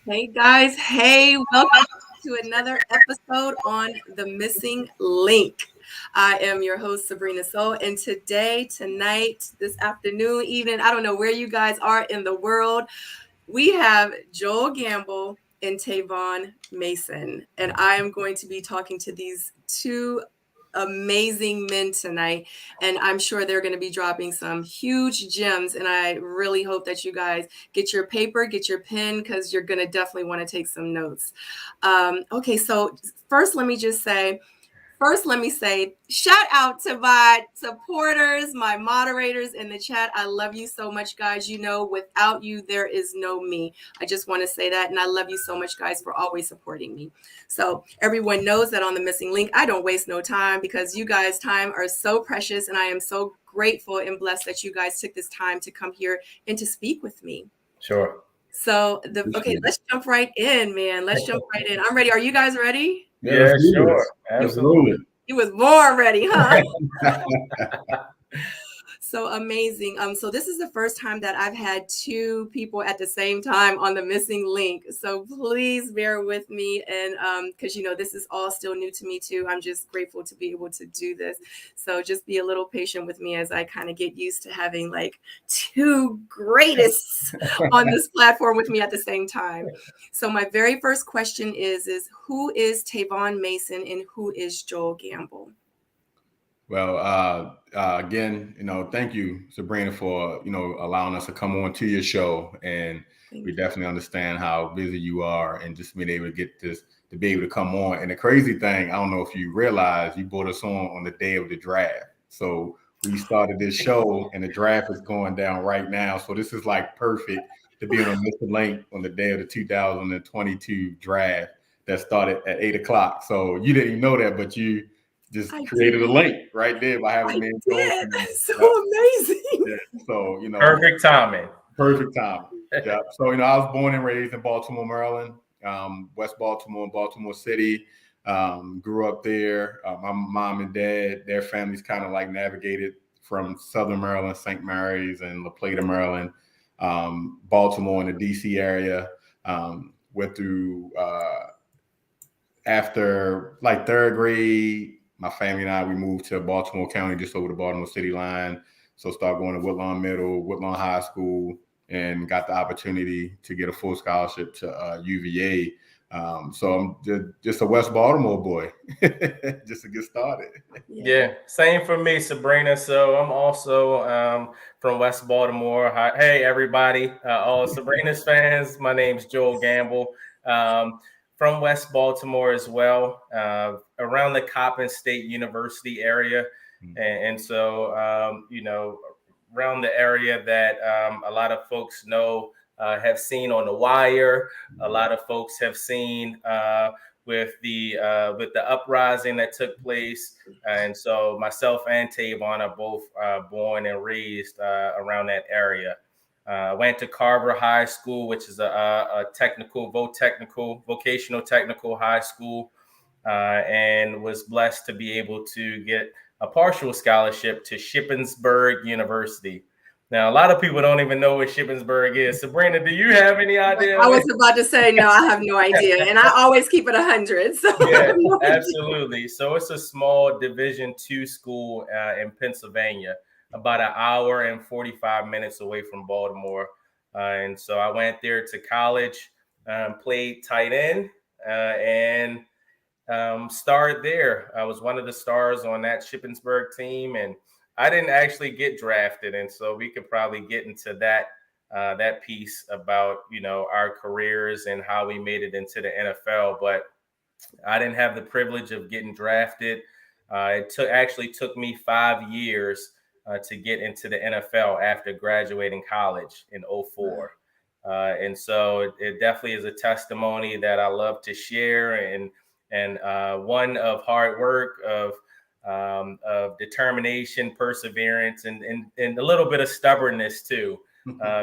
Hey guys, hey, welcome to another episode on The Missing Link. I am your host, Sabrina Soul, and today, tonight, this afternoon, evening, I don't know where you guys are in the world, we have Joel Gamble and Tavon Mason, and I am going to be talking to these two amazing men tonight, and I'm sure they're going to be dropping some huge gems, and I really hope that you guys get your paper, get your pen, because you're going to definitely want to take some notes. Okay, so First, let me say, shout out to my supporters, my moderators in the chat. I love you so much, guys. You know, without you, there is no me. I just want to say that. And I love you so much, guys, for always supporting me. So everyone knows that on The Missing Link, I don't waste no time because you guys' time are so precious. And I am so grateful and blessed that you guys took this time to come here and to speak with me. Sure. So, let's jump right in, man. Let's jump right in. I'm ready. Are you guys ready? Yeah, sure. Absolutely. He was born ready, huh? So amazing. So this is the first time that I've had two people at the same time on The Missing Link. So please bear with me, and because this is all still new to me too. I'm just grateful to be able to do this. So just be a little patient with me as I kind of get used to having like two greatest on this platform with me at the same time. So my very first question is who is Tavon Mason and who is Joel Gamble? Well, again, thank you, Sabrina, for, allowing us to come on to your show. And we definitely understand how busy you are and just being able to get this, to be able to come on. And the crazy thing, I don't know if you realize, you brought us on the day of the draft. So we started this show and the draft is going down right now. So this is like perfect to be on Mr. Link on the day of the 2022 draft that started at 8 o'clock. So you didn't know that, but you just created a link right there by having me. So amazing. Yeah. So, perfect timing. Perfect timing. Yeah. So, I was born and raised in Baltimore, Maryland, West Baltimore, Baltimore City. Grew up there. My mom and dad, their families kind of like navigated from Southern Maryland, St. Mary's and La Plata, Maryland, Baltimore and the DC area. Went through after like third grade. My family and I, we moved to Baltimore County, just over the Baltimore City line. So started going to Woodlawn Middle, Woodlawn High School, and got the opportunity to get a full scholarship to UVA. So I'm just a West Baltimore boy, just to get started. Yeah, same for me, Sabrina. So I'm also from West Baltimore. Hey, everybody, all Sabrina's fans. My name's Joel Gamble. From West Baltimore as well, around the Coppin State University area. And so, around the area that a lot of folks know, have seen on The Wire. A lot of folks have seen with the uprising that took place. And so myself and Tavon are both born and raised around that area. Went to Carver High School, which is a vocational technical high school, and was blessed to be able to get a partial scholarship to Shippensburg University. Now, a lot of people don't even know what Shippensburg is. Sabrina, do you have any idea? I was about to say, no, I have no idea. And I always keep it 100. So yeah, absolutely. So it's a small Division II school in Pennsylvania, about an hour and 45 minutes away from Baltimore. And so I went there to college, played tight end, and starred there. I was one of the stars on that Shippensburg team, and I didn't actually get drafted. And so we could probably get into that piece about, our careers and how we made it into the NFL. But I didn't have the privilege of getting drafted. It took me 5 years to get into the NFL after graduating college in 2004. And so it definitely is a testimony that I love to share, and one of hard work, of determination, perseverance, and a little bit of stubbornness too,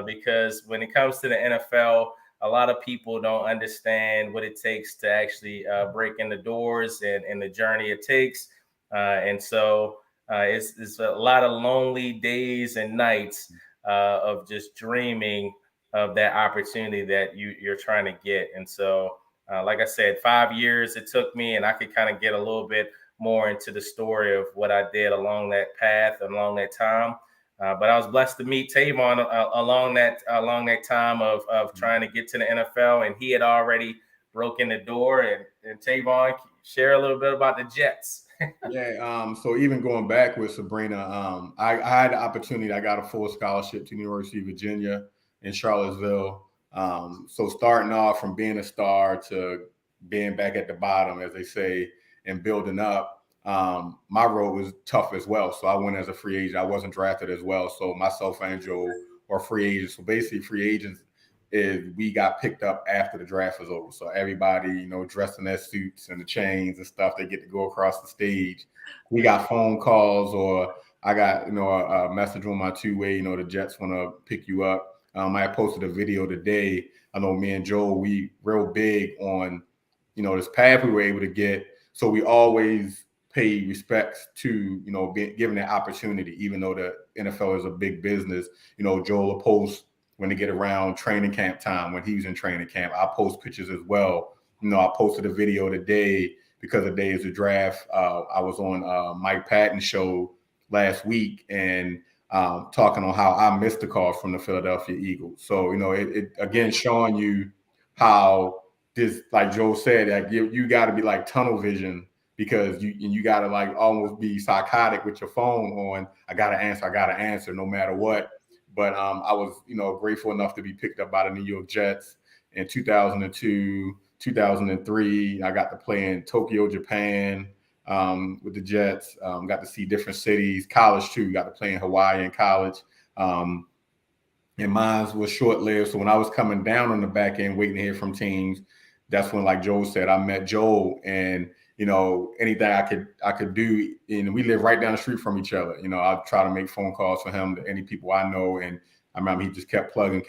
because when it comes to the NFL, a lot of people don't understand what it takes to actually break in the doors and the journey it takes. And so it's a lot of lonely days and nights of just dreaming of that opportunity that you're trying to get. And so, like I said, 5 years it took me, and I could kind of get a little bit more into the story of what I did along that path, along that time. But I was blessed to meet Tavon along that time of trying to get to the NFL, and he had already broken the door. And Tavon, share a little bit about the Jets. Yeah. So even going back with Sabrina, I had the opportunity. I got a full scholarship to the University of Virginia in Charlottesville. So starting off from being a star to being back at the bottom, as they say, and building up, my road was tough as well. So I went as a free agent. I wasn't drafted as well. So myself and Joe are free agents. So basically, free agents is we got picked up after the draft was over. So everybody, dressed in their suits and the chains and stuff, they get to go across the stage. We got phone calls, or I got, a message on my two-way, the Jets want to pick you up. I posted a video today. I know me and Joel, we real big on, this path we were able to get. So we always pay respects to, given that opportunity, even though the NFL is a big business. Joel will post when they get around training camp time, when he was in training camp. I post pictures as well. I posted a video today because the day is the draft. I was on Mike Patton's show last week and talking on how I missed the call from the Philadelphia Eagles. So, it again, showing you how this, like Joe said, like you got to be like tunnel vision, because you got to like almost be psychotic with your phone on. I got to answer no matter what. But I was, grateful enough to be picked up by the New York Jets in 2002, 2003. I got to play in Tokyo, Japan with the Jets. Got to see different cities. College too. Got to play in Hawaii in college. And mine was short-lived. So when I was coming down on the back end, waiting to hear from teams, that's when, like Joel said, I met Joel, and anything I could do, and we live right down the street from each other. I try to make phone calls for him to any people I know, and I remember he just kept plugging.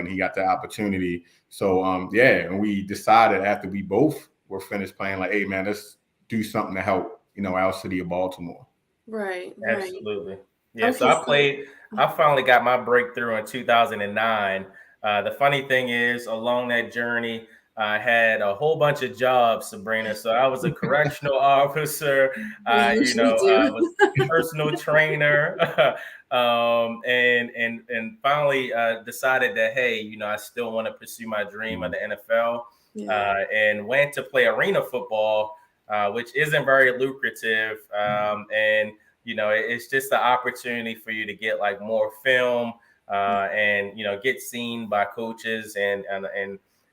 He got the opportunity. So and we decided after we both were finished playing, like, hey man, let's do something to help our city of Baltimore. Right. Absolutely. Yeah. Okay, so I finally got my breakthrough in 2009. The funny thing is, along that journey, I had a whole bunch of jobs, Sabrina. So I was a correctional officer. I was a personal trainer, and finally decided that, hey, I still want to pursue my dream of the NFL, and went to play arena football, which isn't very lucrative, and it's just the opportunity for you to get like more film, and get seen by coaches,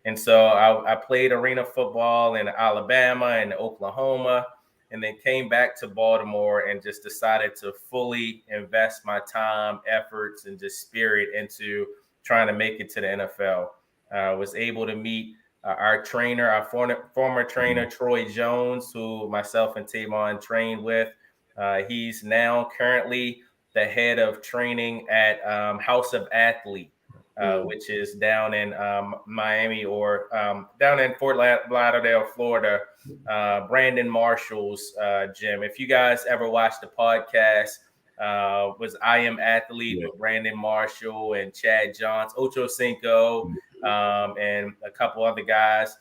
and so I played arena football in Alabama and Oklahoma, and then came back to Baltimore and just decided to fully invest my time, efforts, and just spirit into trying to make it to the NFL. I was able to meet our trainer, our former trainer, Troy Jones, who myself and Tavon trained with. He's now currently the head of training at House of Athlete, which is down in Miami, or down in Fort Lauderdale, Florida. Brandon Marshall's gym. If you guys ever watched the podcast, was I Am Athlete with Brandon Marshall and Chad Johns, Ocho Cinco, and a couple other guys.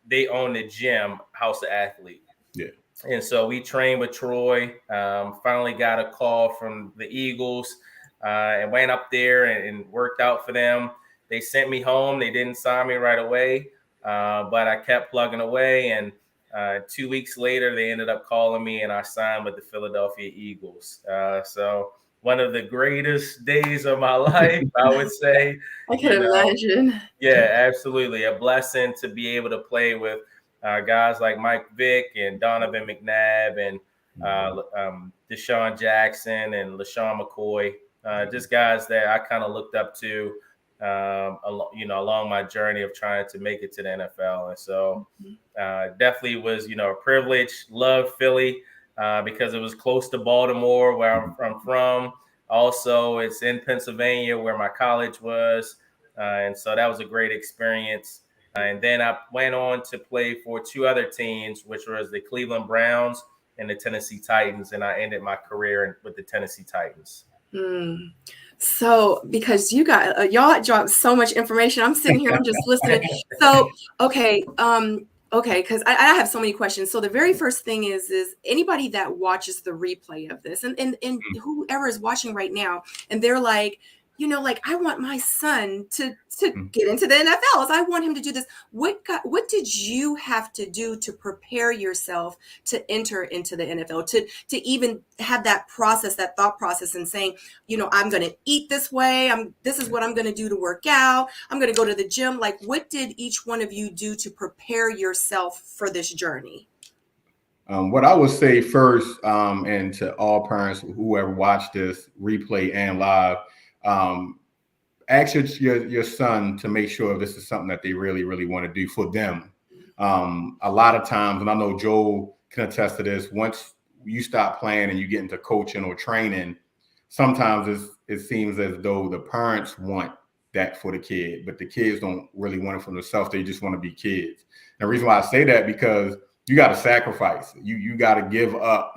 They own the gym, House of Athlete. Yeah. And so we trained with Troy. Finally got a call from the Eagles, and went up there and worked out for them. They sent me home. They didn't sign me right away, but I kept plugging away. And 2 weeks later, they ended up calling me, and I signed with the Philadelphia Eagles. So one of the greatest days of my life, I would say. I can imagine. Yeah, absolutely. A blessing to be able to play with guys like Mike Vick and Donovan McNabb and Deshaun Jackson and LaShawn McCoy. Just guys that I kind of looked up to, along my journey of trying to make it to the NFL. And so definitely was, a privilege. Loved Philly because it was close to Baltimore, where I'm from. Also, it's in Pennsylvania, where my college was. And so that was a great experience. And then I went on to play for two other teams, which was the Cleveland Browns and the Tennessee Titans. And I ended my career with the Tennessee Titans. Mm. So, because you got y'all dropped so much information, I'm sitting here, I'm just listening. So, okay, okay, because I have so many questions. So, the very first thing is anybody that watches the replay of this, and whoever is watching right now, and they're like, like I want my son to get into the NFL. I want him to do this. What did you have to do to prepare yourself to enter into the NFL? To even have that process, that thought process, and saying, I'm going to eat this way. This is what I'm going to do to work out. I'm going to go to the gym. Like, what did each one of you do to prepare yourself for this journey? What I would say first, and to all parents who ever watch this replay and live, ask your son to make sure this is something that they really, really want to do for them. A lot of times, and I know Joel can attest to this, once you stop playing and you get into coaching or training, sometimes it seems as though the parents want that for the kid, but the kids don't really want it for themselves. They just want to be kids. And the reason why I say that, because you got to sacrifice. You got to give up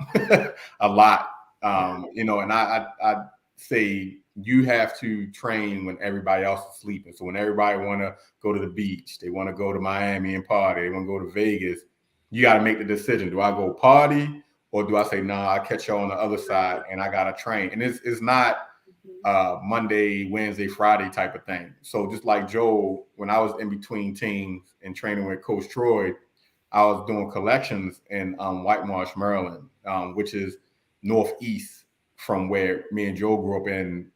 a lot. And I say you have to train when everybody else is sleeping. So when everybody want to go to the beach, they want to go to Miami and party, they want to go to Vegas, you got to make the decision. Do I go party, or do I say, nah, I'll catch you on the other side and I got to train? And it's not Monday, Wednesday, Friday type of thing. So just like Joel, when I was in between teams and training with Coach Troy, I was doing collections in White Marsh, Maryland, which is northeast from where me and Joel grew up in,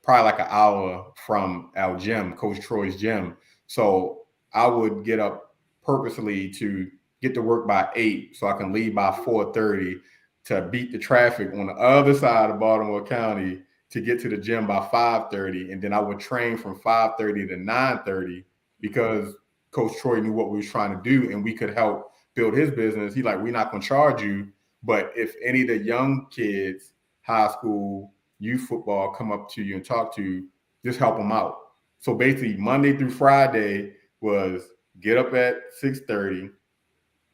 probably like an hour from our gym, Coach Troy's gym. So I would get up purposely to get to work by 8 so I can leave by 4:30 to beat the traffic on the other side of Baltimore County to get to the gym by 5:30. And then I would train from 5:30 to 9:30 because Coach Troy knew what we was trying to do and we could help build his business. He's like, we're not going to charge you, but if any of the young kids, high school, youth football come up to you and talk to you, just help them out. So basically Monday through Friday was get up at 6:30,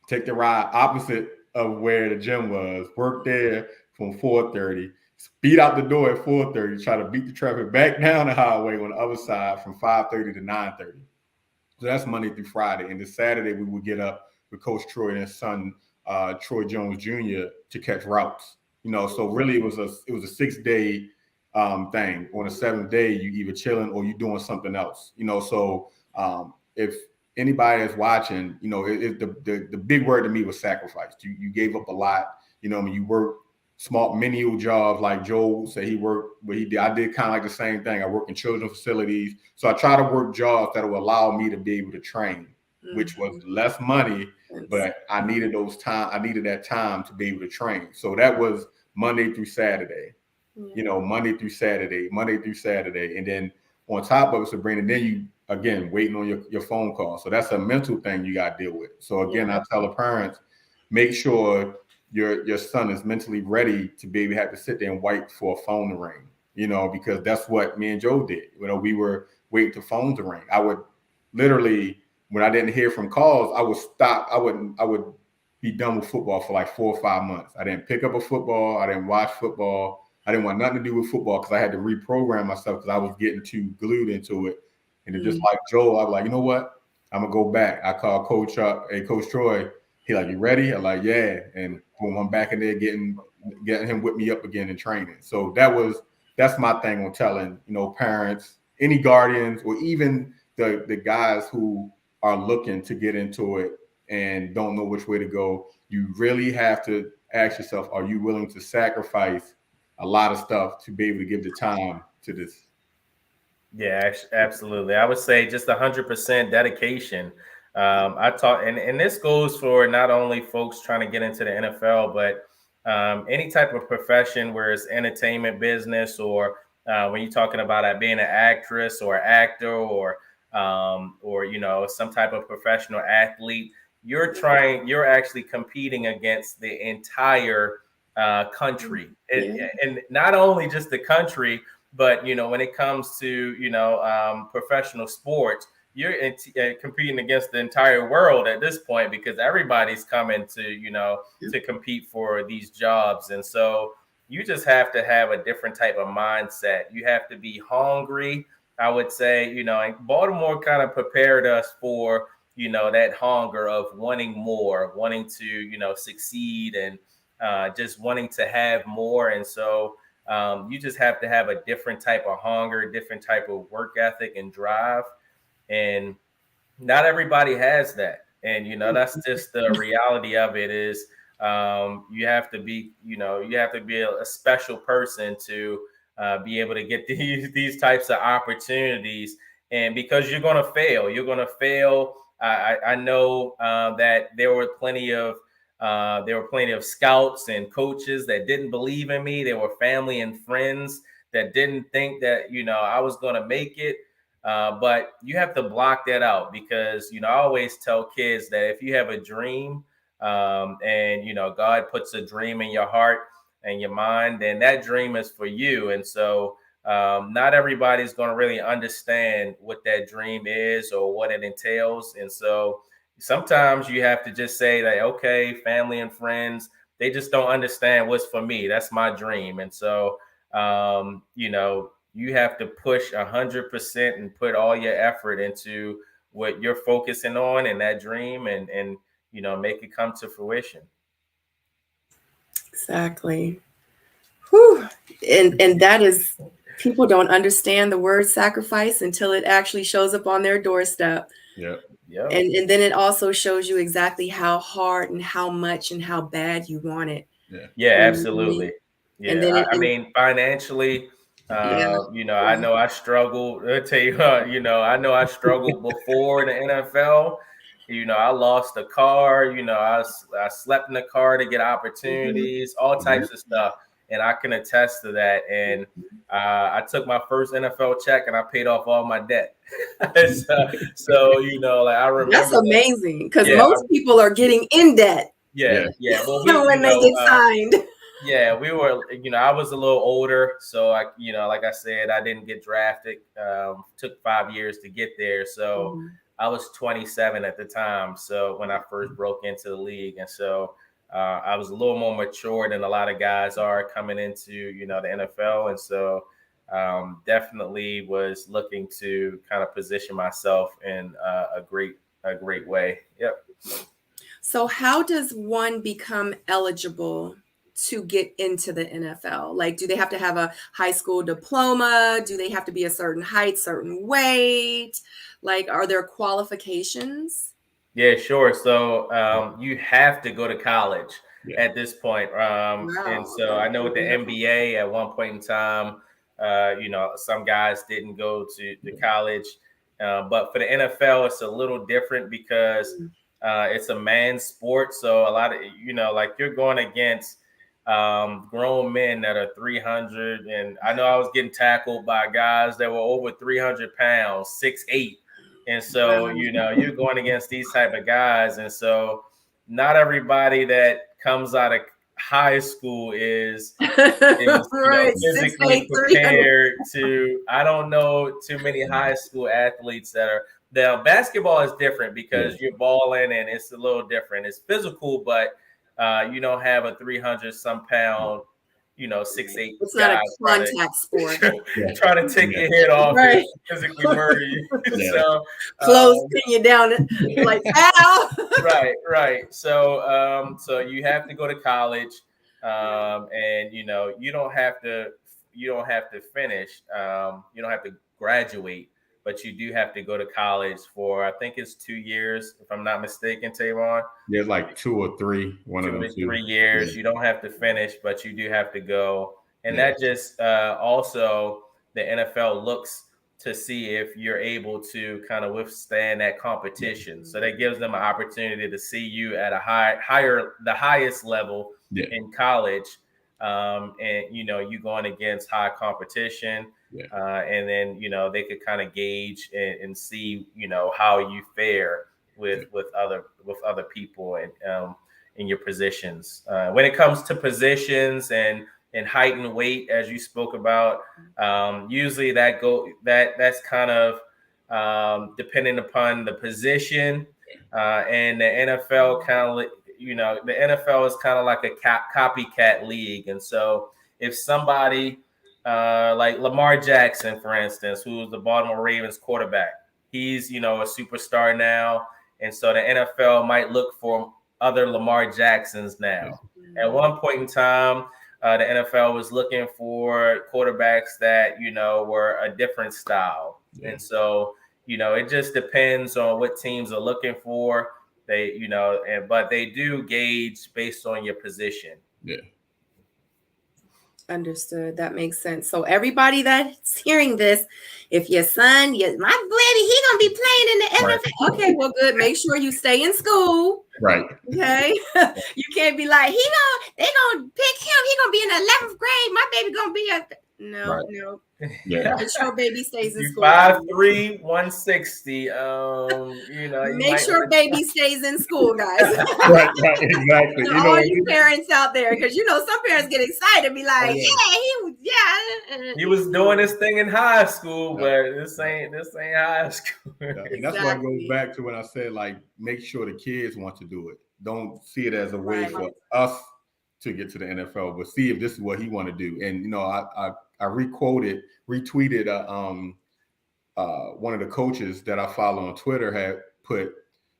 take the ride opposite of where the gym was, work there from 4:30, speed out the door at 4:30, try to beat the traffic back down the highway on the other side from 5:30 to 9:30. So that's Monday through Friday. And this Saturday we would get up with Coach Troy and his son, Troy Jones Jr. to catch routes. So really it was a 6-day thing. On the 7th day, you either chilling or you doing something else. So if anybody is watching, the big word to me was sacrifice. You gave up a lot. When you work small menial jobs, like Joel said he worked, but I did kind of like the same thing. I work in children's facilities. So I try to work jobs that will allow me to be able to train, which was less money, but I needed that time to be able to train. So that was Monday through Saturday, Monday through Saturday. And then on top of it, Sabrina, then you, again, waiting on your phone call. So that's a mental thing you got to deal with. So again, I tell the parents, make sure your son is mentally ready to be able to have to sit there and wait for a phone to ring, because that's what me and Joe did. We were waiting for phone to ring. I would literally, when I didn't hear from calls, I would stop. I would be done with football for like 4 or 5 months. I didn't pick up a football. I didn't watch football. I didn't want nothing to do with football because I had to reprogram myself because I was getting too glued into it. And just like Joel, I was like, you know what? I'm going to go back. I called Coach up, hey, Coach Troy. He like, you ready? I'm like, yeah. And boom, I'm back in there getting him with me up again in training. So that's my thing on telling, parents, any guardians, or even the guys who are looking to get into it and don't know which way to go. You really have to ask yourself, are you willing to sacrifice a lot of stuff to be able to give the time to this? Yeah, absolutely. I would say just 100% dedication. I taught, and this goes for not only folks trying to get into the NFL, but any type of profession where it's entertainment business, or when you're talking about being an actress or actor, or some type of professional athlete, you're actually competing against the entire country, and not only just the country, but when it comes to professional sports, you're competing against the entire world at this point, because everybody's coming to to compete for these jobs. And so you just have to have a different type of mindset. You have to be hungry, I would say, and Baltimore kind of prepared us for, that hunger of wanting more, wanting to, succeed, and just wanting to have more. And so you just have to have a different type of hunger, different type of work ethic and drive. And not everybody has that. And, that's just the reality of it is you have to be, a special person to be able to get these types of opportunities. And because you're going to fail. I know that there were plenty of scouts and coaches that didn't believe in me. There were family and friends that didn't think that, I was going to make it. But you have to block that out because, I always tell kids that if you have a dream and, God puts a dream in your heart and your mind, then that dream is for you. And so not everybody's going to really understand what that dream is or what it entails. And so sometimes you have to just say that, okay, family and friends, they just don't understand what's for me. That's my dream. And so, you have to push 100% and put all your effort into what you're focusing on in that dream and make it come to fruition. Exactly. Whew. And that is, people don't understand the word sacrifice until it actually shows up on their doorstep. Yeah. Yeah. And then it also shows you exactly how hard and how much and how bad you want it. Yeah, absolutely. Yeah. And then I mean, financially, yeah. I know I struggled. I'll tell you, I know I struggled before the NFL. I lost a car. I slept in the car to get opportunities, all types of stuff, and I can attest to that. And I took my first NFL check and I paid off all my debt. so like I remember that's amazing because Yeah, most people are getting in debt. Yeah. Well, when they get signed. Yeah, we were. I was a little older, so I, like I said, I didn't get drafted. Took 5 years to get there, so I was 27 at the time. So when I first broke into the league, and so I was a little more mature than a lot of guys are coming into the NFL, and so definitely was looking to kind of position myself in a great way. Yep. So how does one become eligible to get into the NFL? Like, do they have to have a high school diploma? Do they have to be a certain height, certain weight? Like, are there qualifications? Yeah, sure. So you have to go to college at this point. And so I know with the NBA at one point in time, some guys didn't go to college. But for the NFL, it's a little different because it's a man's sport. So a lot of, like you're going against grown men that are 300. And I know I was getting tackled by guys that were over 300 pounds, 6'8". And so, you're going against these type of guys. And so not everybody that comes out of high school is right. physically prepared to. I don't know too many high school athletes that are. The basketball is different because you're balling and it's a little different. It's physical, but you don't have a 300 some pound, 6'8". It's not a contact sport. Trying to take your head off and physically murder you. So clothes pin you down like ow. Right. So so you have to go to college, and you don't have to finish. You don't have to graduate, but you do have to go to college for, I think it's 2 years, if I'm not mistaken, Tavon. Yeah, like 2 or 3. One of them 3 years. Yeah. You don't have to finish, but you do have to go. And that just also the NFL looks to see if you're able to kind of withstand that competition. So that gives them an opportunity to see you at the highest level in college. And you going against high competition. And then they could kind of gauge and see how you fare with other people and in your positions. When it comes to positions and height and weight, as you spoke about, usually that's kind of depending upon the position. And the NFL kind of the NFL is kind of like a copycat league, and so if somebody like Lamar Jackson, for instance, who's the Baltimore Ravens quarterback, he's, a superstar now. And so the NFL might look for other Lamar Jacksons now. At one point in time, the NFL was looking for quarterbacks that, were a different style. Yeah. And so, it just depends on what teams are looking for. They, but they do gauge based on your position. Yeah. Understood. That makes sense. So everybody that's hearing this, if your son, my baby, he gonna be playing in the NFL. Right. Okay, well, good. Make sure you stay in school. Right. Okay. You can't be like, they gonna pick him. He gonna be in the 11th grade. My baby gonna be no, right. No. Yeah. Make sure baby stays in school. 5'3", 160. Make sure baby stays in school, guys. Right, exactly. All you parents out there, because some parents get excited and be like, he was doing this thing in high school, but this ain't high school. Yeah. And that's why it goes back to when I said, like, make sure the kids want to do it. Don't see it as a way for us to get to the NFL, but see if this is what he want to do. And I retweeted one of the coaches that I follow on Twitter had put,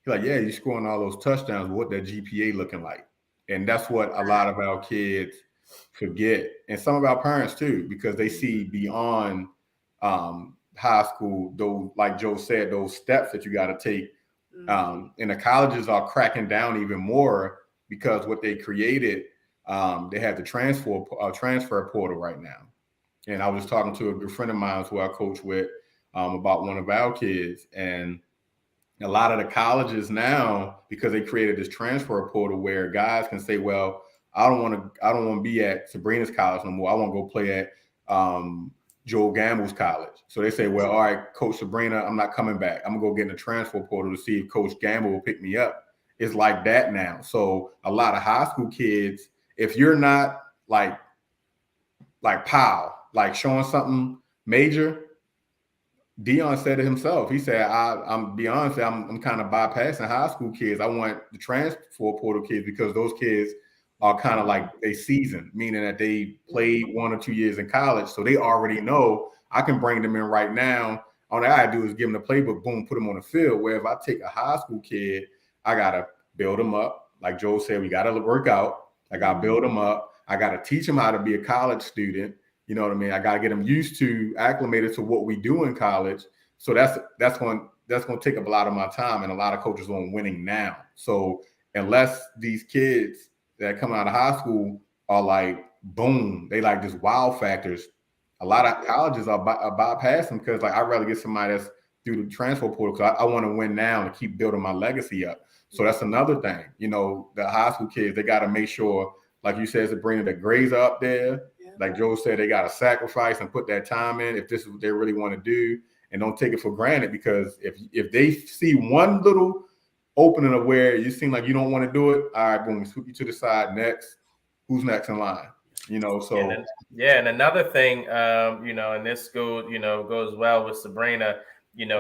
like, yeah, you're scoring all those touchdowns, what that GPA looking like? And that's what a lot of our kids forget, and some of our parents too, because they see beyond high school, those, like Joe said, those steps that you got to take. And the colleges are cracking down even more because what they created, they have the transfer portal right now. And I was talking to a good friend of mine who I coach with about one of our kids, and a lot of the colleges now, because they created this transfer portal where guys can say, well, I don't want to be at Sabrina's college no more. I want to go play at Joel Gamble's college. So they say, well, all right, Coach Sabrina, I'm not coming back. I'm gonna go get in the transfer portal to see if Coach Gamble will pick me up. It's like that now. So a lot of high school kids, if you're not like Powell, like showing something major, Deion said it himself. He said, I'm kind of bypassing high school kids. I want the transfer portal kids because those kids are kind of like they seasoned, meaning that they played 1 or 2 years in college. So they already know I can bring them in right now. All I gotta do is give them the playbook, boom, put them on the field. Where if I take a high school kid, I gotta build them up. Like Joe said, we gotta work out. I gotta build them up. I gotta teach them how to be a college student. You know what I mean? I gotta get them used to, acclimated to what we do in college. So that's going to take up a lot of my time, and a lot of coaches on winning now. So unless these kids that come out of high school are like, boom, they like just wow factors, a lot of colleges are bypassing, because like I'd rather get somebody that's through the transfer portal, because I want to win now and keep building my legacy up. So that's another thing. The high school kids, they got to make sure, like you said, Sabrina, the grades are up there. Yeah. Like Joe said, they got to sacrifice and put that time in if this is what they really want to do, and don't take it for granted, because if they see one little opening of where you seem like you don't want to do it, all right, boom, we sweep you to the side. Next, who's next in line? So and another thing, and this goes well with Sabrina.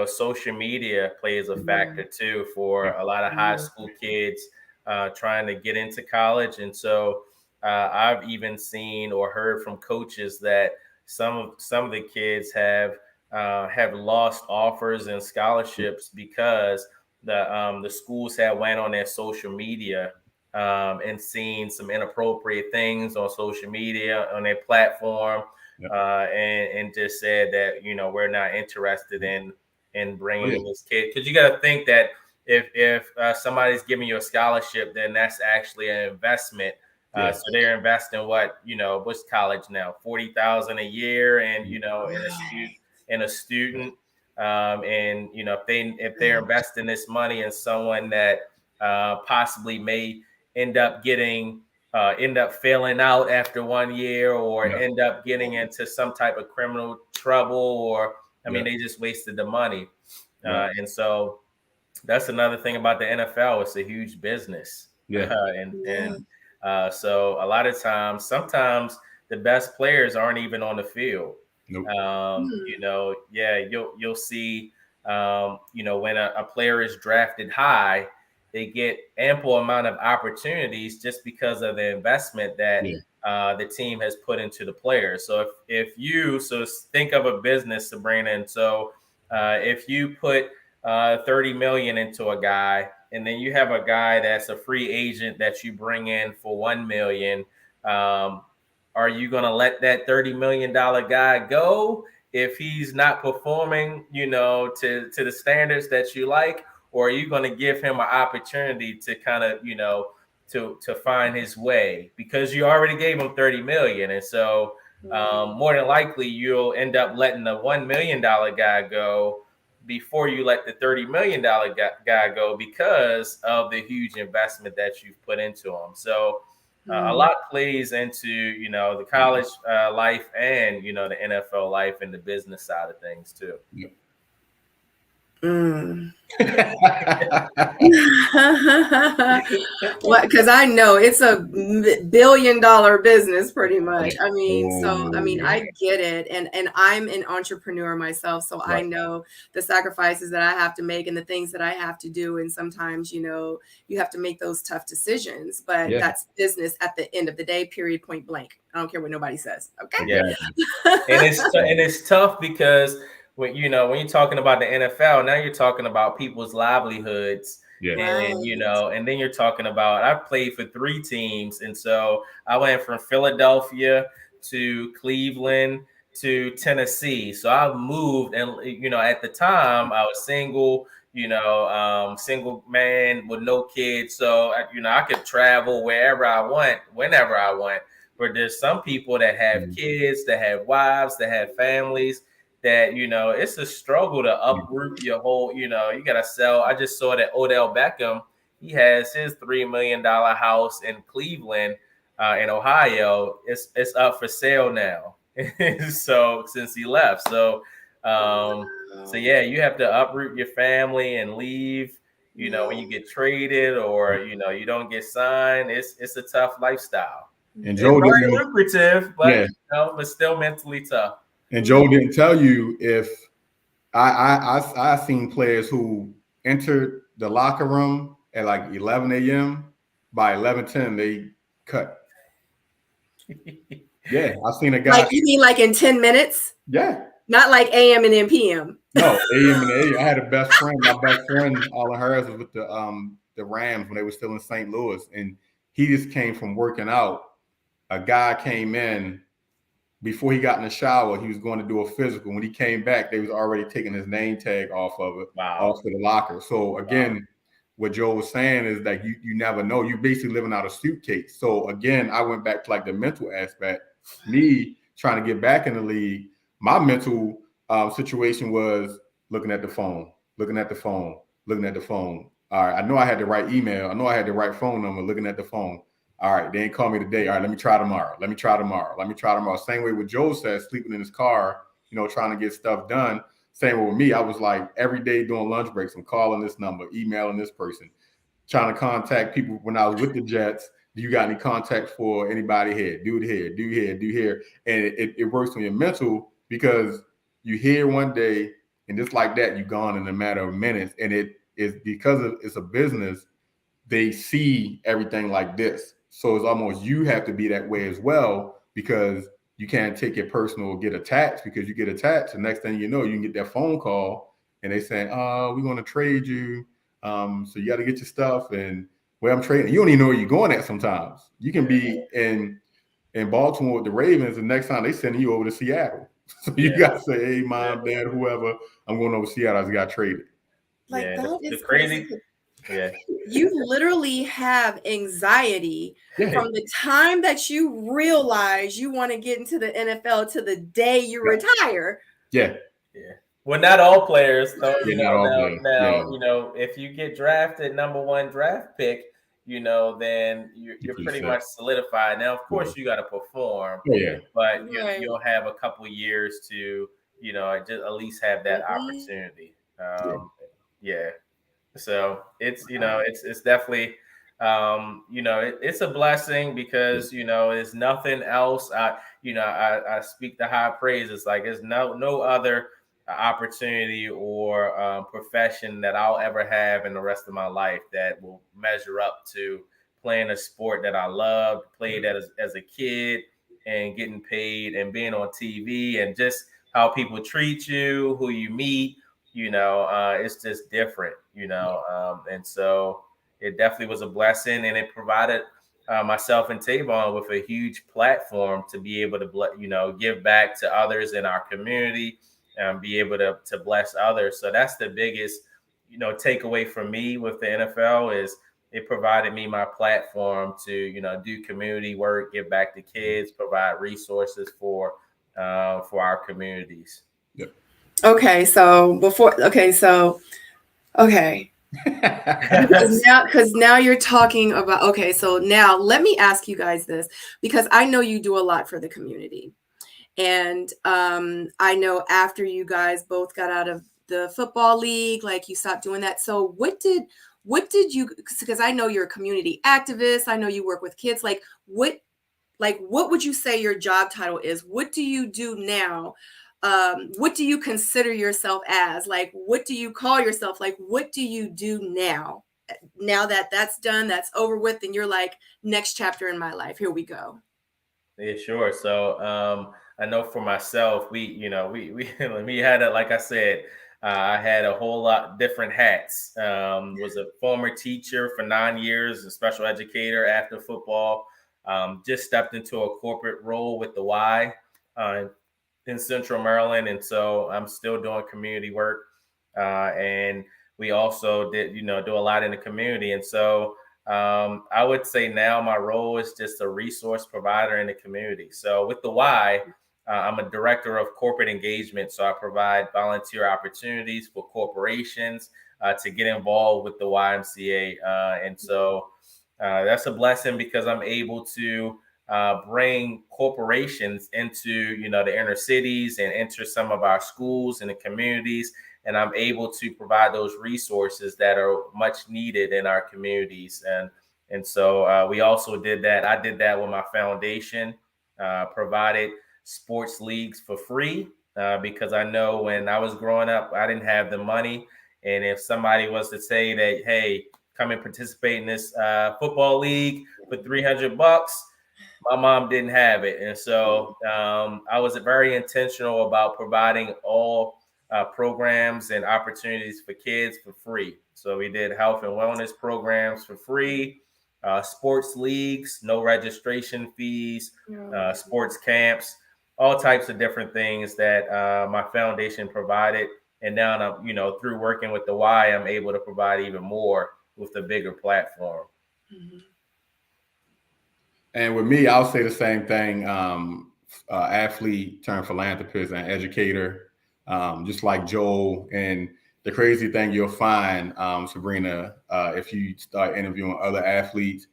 Social media plays a factor too for a lot of high school kids trying to get into college, and so I've even seen or heard from coaches that some of the kids have lost offers and scholarships because the schools have went on their social media and seen some inappropriate things on social media on their platform, and just said that we're not interested in bringing this kid, because you got to think that if somebody's giving you a scholarship, then that's actually an investment. So they're investing what's college now, $40,000 a year, and in a student. And if they're investing this money in someone that possibly may end up failing out after 1 year, or end up getting into some type of criminal trouble, or they just wasted the money. And so that's another thing about the NFL. It's a huge business. So a lot of times, sometimes the best players aren't even on the field. Nope. You'll see, when a player is drafted high, they get ample amount of opportunities just because of the investment that the team has put into the players. So if you think of a business, Sabrina, and so if you put 30 million into a guy, and then you have a guy that's a free agent that you bring in for 1 million, are you going to let that $30 million guy go if he's not performing, to the standards that you like? Or are you going to give him an opportunity to kind of, to find his way, because you already gave him 30 million. And so more than likely you'll end up letting the $1 million guy go before you let the $30 million guy go, because of the huge investment that you've put into him. So a lot plays into, the college life and, the NFL life and the business side of things too. Yeah. Because I know it's a $1 billion business pretty much. I mean, I get it. And I'm an entrepreneur myself. So I know the sacrifices that I have to make and the things that I have to do. And sometimes, you have to make those tough decisions, but that's business at the end of the day, period, point blank. I don't care what nobody says. Okay. Yeah. and it's tough because when you're talking about the NFL, now you're talking about people's livelihoods. Yeah. And and then you're talking about, I played for 3 teams, and so I went from Philadelphia to Cleveland to Tennessee. So I moved, and at the time I was single, single man with no kids. So I could travel wherever I want, whenever I want. But there's some people that have kids, that have wives, that have families, that, it's a struggle to uproot your whole, you got to sell. I just saw that Odell Beckham, he has his $3 million house in Cleveland, in Ohio. It's up for sale now. So since he left. So yeah, you have to uproot your family and leave, when you get traded, or, you don't get signed. It's a tough lifestyle. And Joe it's very lucrative, but but still mentally tough. And Joe didn't tell you, if I seen players who entered the locker room at like 11 a.m. By 11:10 they cut. Yeah, I've seen a guy. Like, you mean like in 10 minutes? Yeah. Not like AM and then PM. No, AM and AM. I had a best friend. My best friend, all of hers, was with the Rams when they were still in St. Louis, and he just came from working out. A guy came in before he got in the shower. He was going to do a physical. When he came back, they was already taking his name tag off of it, off to the locker. So again, what Joe was saying is that you never know. You're basically living out a suitcase. So again, I went back to like the mental aspect. Me trying to get back in the league, my mental situation was looking at the phone. All right, I know I had the right email. I know I had the right phone number, looking at the phone. All right, they ain't call me today. All right, let me try tomorrow. Same way with Joe says, sleeping in his car, trying to get stuff done. Same way with me. I was like, every day during lunch breaks, I'm calling this number, emailing this person, trying to contact people. When I was with the Jets, do you got any contact for anybody here? Do here. And it works on your mental, because you hear one day and just like that, you're gone in a matter of minutes. And it is because it's a business, they see everything like this. So it's almost, you have to be that way as well, because you can't take it personal or get attached, because you get attached. The next thing you know, you can get that phone call and they saying, we're going to trade you. So you got to get your stuff. And where I'm trading, you don't even know where you're going at sometimes. You can be in Baltimore with the Ravens, and next time they sending you over to Seattle. So you got to say, hey, mom, dad, whoever, I'm going over to Seattle. I just got traded. Like, that is crazy. Yeah. You literally have anxiety from the time that you realize you want to get into the NFL to the day you retire. Yeah. Well, not all players, though. Now, if you get drafted number 1 draft pick, then you're pretty much solidified. Now, of course, you got to perform. But you'll have a couple years to, just at least have that opportunity. So it's, it's definitely, it's a blessing, because, it's nothing else. I speak the high praise. It's like, there's no other opportunity or profession that I'll ever have in the rest of my life that will measure up to playing a sport that I loved, played as a kid, and getting paid and being on TV, and just how people treat you, who you meet, it's just different, and so it definitely was a blessing, and it provided myself and Tavon with a huge platform to be able to, give back to others in our community and be able to bless others. So that's the biggest, takeaway from me with the NFL is it provided me my platform to, do community work, give back to kids, provide resources for our communities. Yep. Okay, so because now you're talking about, okay, so now let me ask you guys this, because I know you do a lot for the community. And I know after you guys both got out of the football league, like you stopped doing that. So what did you, because I know you're a community activist, I know you work with kids, what would you say your job title is? What do you do now? What do you consider yourself as? Like, what do you call yourself? Like, what do you do now? Now that that's done, that's over with, and you're like, next chapter in my life, here we go. Yeah, sure. So I know for myself, we had like I said, I had a whole lot different hats. Was a former teacher for 9 years, a special educator after football. Just stepped into a corporate role with the Y in Central Maryland, and so I'm still doing community work. And we also did, do a lot in the community, and so. I would say now my role is just a resource provider in the community. So with the Y, I'm a director of corporate engagement. So I provide volunteer opportunities for corporations to get involved with the YMCA. And so that's a blessing because I'm able to bring corporations into, the inner cities and enter some of our schools and the communities. And I'm able to provide those resources that are much needed in our communities. And so we also did that. I did that with my foundation, provided sports leagues for free because I know when I was growing up, I didn't have the money. And if somebody was to say that, hey, come and participate in this football league for $300, my mom didn't have it. And so I was very intentional about providing all programs and opportunities for kids for free. So we did health and wellness programs for free, sports leagues, no registration fees, sports camps, all types of different things that my foundation provided. And now I'm, through working with the Y, I'm able to provide even more with a bigger platform. Mm-hmm. And with me, I'll say the same thing. Athlete turned philanthropist and educator, just like Joel. And the crazy thing you'll find, Sabrina, if you start interviewing other athletes,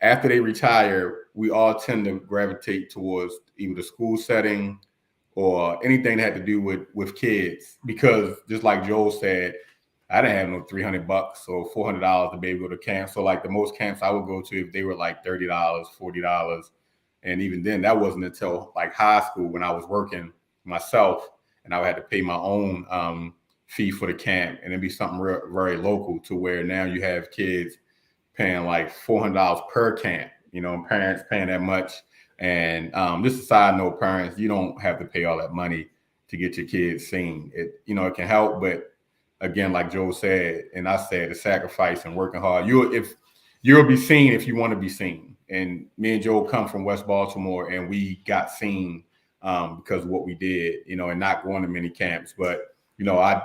after they retire, we all tend to gravitate towards either the school setting or anything that had to do with kids. Because just like Joel said, I didn't have no $300 or $400 to be able to go to camp. So like the most camps I would go to, if they were like $30, $40. And even then, that wasn't until like high school when I was working myself and I had to pay my own fee for the camp. And it'd be something very local to where now you have kids paying like $400 per camp, parents paying that much. And just a side note, parents, you don't have to pay all that money to get your kids seen. It can help, but again, like Joe said, and I said, the sacrifice and working hard. You'll be seen if you want to be seen. And me and Joe come from West Baltimore, and we got seen because of what we did, and not going to many camps. But I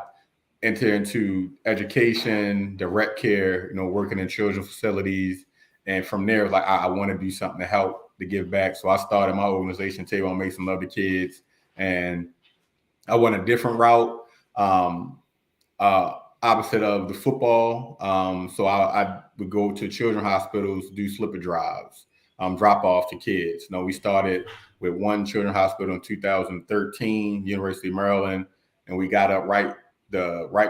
entered into education, direct care, working in children's facilities, and from there, like I want to do something to help, to give back. So I started my organization, Tavon, Make Some Love to Kids, and I went a different route. Opposite of the football. So I would go to children's hospitals, do slipper drives, drop off to kids. We started with one children's hospital in 2013, University of Maryland, and we got up right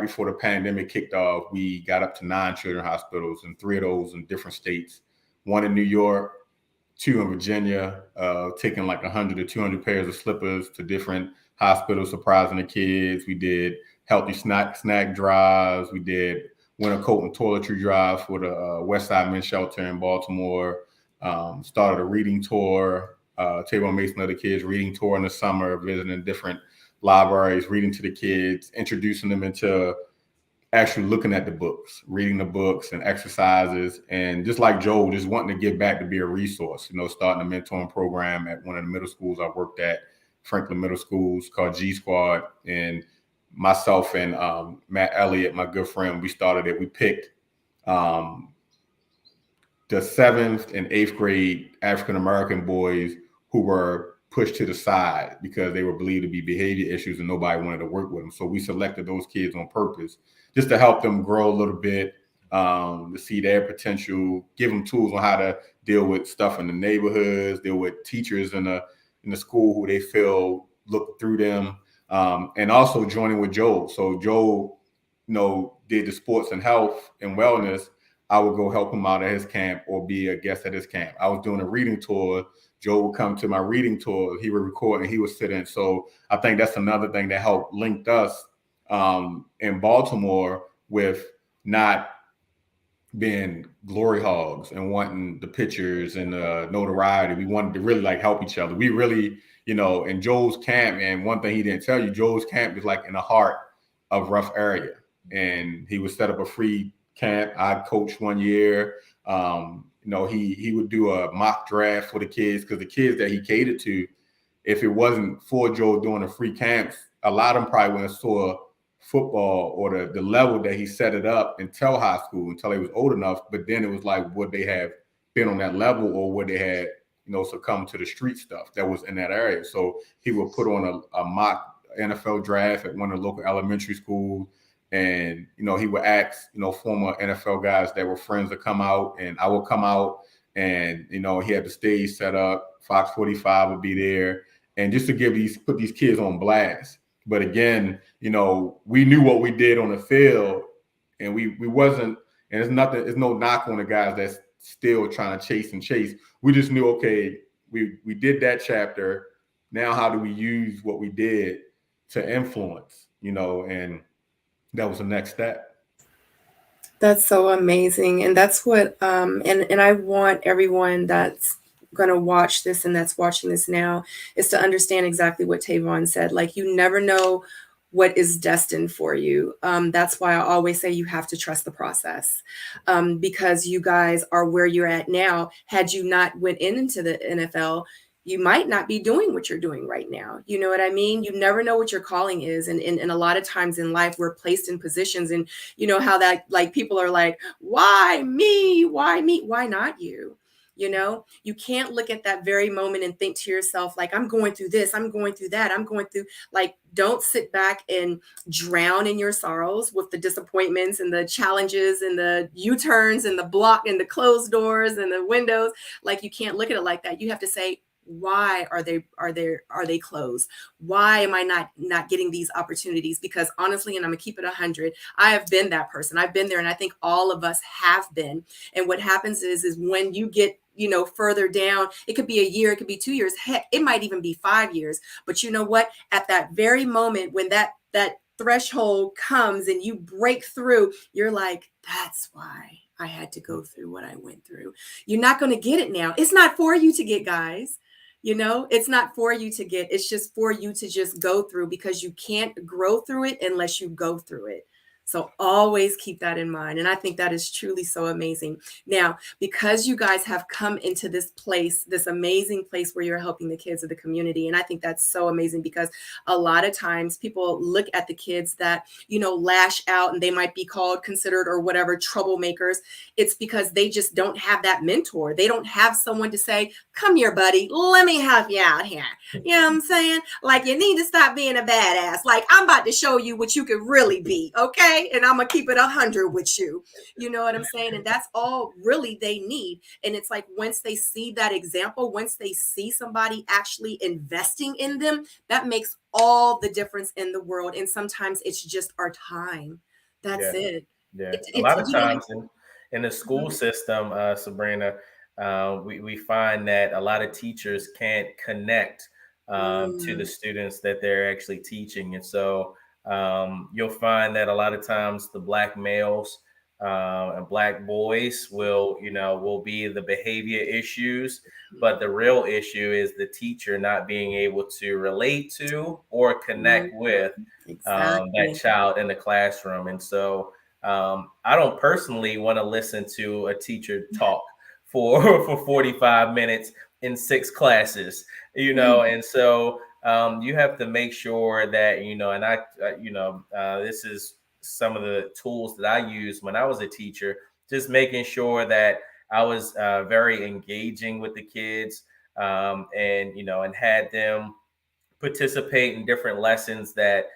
before the pandemic kicked off. We got up to 9 children's hospitals, and 3 of those in different states. 1 in New York, 2 in Virginia, taking like 100 to 200 pairs of slippers to different hospitals, surprising the kids. We did healthy snack drives. We did winter coat and toiletry drive for the West Side Men's Shelter in Baltimore. Started a reading tour, Tavon Mason and other kids reading tour in the summer, visiting different libraries, reading to the kids, introducing them into actually looking at the books, reading the books and exercises. And just like Joel, just wanting to give back to be a resource, starting a mentoring program at one of the middle schools I worked at, Franklin Middle Schools, called G Squad. And myself and Matt Elliott, my good friend, we started it. We picked the 7th and 8th grade African-American boys who were pushed to the side because they were believed to be behavior issues and nobody wanted to work with them. So we selected those kids on purpose just to help them grow a little bit, to see their potential, give them tools on how to deal with stuff in the neighborhoods, deal with teachers in the school who they feel look through them, and also joining with Joel. So Joel, did the sports and health and wellness. I would go help him out at his camp or be a guest at his camp. I was doing a reading tour. Joe would come to my reading tour. He would record and he would sit in. So I think that's another thing that helped link us in Baltimore with not being glory hogs and wanting the pictures and notoriety. We wanted to really help each other. We really, in Joe's camp, and one thing he didn't tell you, Joe's camp is in the heart of rough area. And he would set up a free camp. I coached one year. He would do a mock draft for the kids because the kids that he catered to, if it wasn't for Joe doing the free camps, a lot of them probably wouldn't have saw football or the level that he set it up until high school, until they was old enough. But then it was would they have been on that level or would they had, succumbed to the street stuff that was in that area. So he would put on a mock NFL draft at one of the local elementary schools. And, he would ask, former NFL guys that were friends to come out, and I would come out and, he had the stage set up, Fox 45 would be there, and just to put these kids on blast. But again, we knew what we did on the field, and we wasn't, and there's no knock on the guys that's still trying to chase. We just knew, okay, we did that chapter. Now, how do we use what we did to influence, and that was the next step. That's so amazing. And that's what, and I want everyone that's going to watch this and that's watching this now is to understand exactly what Tavon said. You never know what is destined for you. That's why I always say you have to trust the process, because you guys are where you're at now. Had you not went into the NFL, you might not be doing what you're doing right now. You know what I mean? You never know what your calling is. And a lot of times in life, we're placed in positions, and you know how that, people are like, why me? Why me? Why not you? You can't look at that very moment and think to yourself, I'm going through this, I'm going through that, I'm going through, don't sit back and drown in your sorrows with the disappointments and the challenges and the U-turns and the block and the closed doors and the windows. You can't look at it like that. You have to say, why are they closed? Why am I not getting these opportunities? Because honestly, and I'm gonna keep it 100, I have been that person. I've been there, and I think all of us have been. And what happens is when you get further down, it could be a year, it could be 2 years, heck, it might even be 5 years. But you know what? At that very moment when that threshold comes and you break through, you're like, that's why I had to go through what I went through. You're not going to get it now. It's not for you to get, guys. It's not for you to get. It's just for you to just go through, because you can't grow through it unless you go through it. So always keep that in mind. And I think that is truly so amazing. Now, because you guys have come into this place, this amazing place where you're helping the kids of the community. And I think that's so amazing, because a lot of times people look at the kids that, lash out, and they might be considered or whatever troublemakers. It's because they just don't have that mentor. They don't have someone to say, come here, buddy, let me help you out here. You know what I'm saying? You need to stop being a badass. I'm about to show you what you could really be. Okay. And I'm going to keep it 100 with you. You know what I'm saying? And that's all really they need. And it's once they see that example, once they see somebody actually investing in them, that makes all the difference in the world. And sometimes it's just our time. That's it. Yeah. A lot of times in the school system, Sabrina, we find that a lot of teachers can't connect to the students that they're actually teaching. And so you'll find that a lot of times the Black males and Black boys will be the behavior issues. But the real issue is the teacher not being able to relate to or connect with that child in the classroom. And so I don't personally want to listen to a teacher talk for 45 minutes in 6 classes, and so you have to make sure that, this is some of the tools that I used when I was a teacher, just making sure that I was very engaging with the kids, and had them participate in different lessons that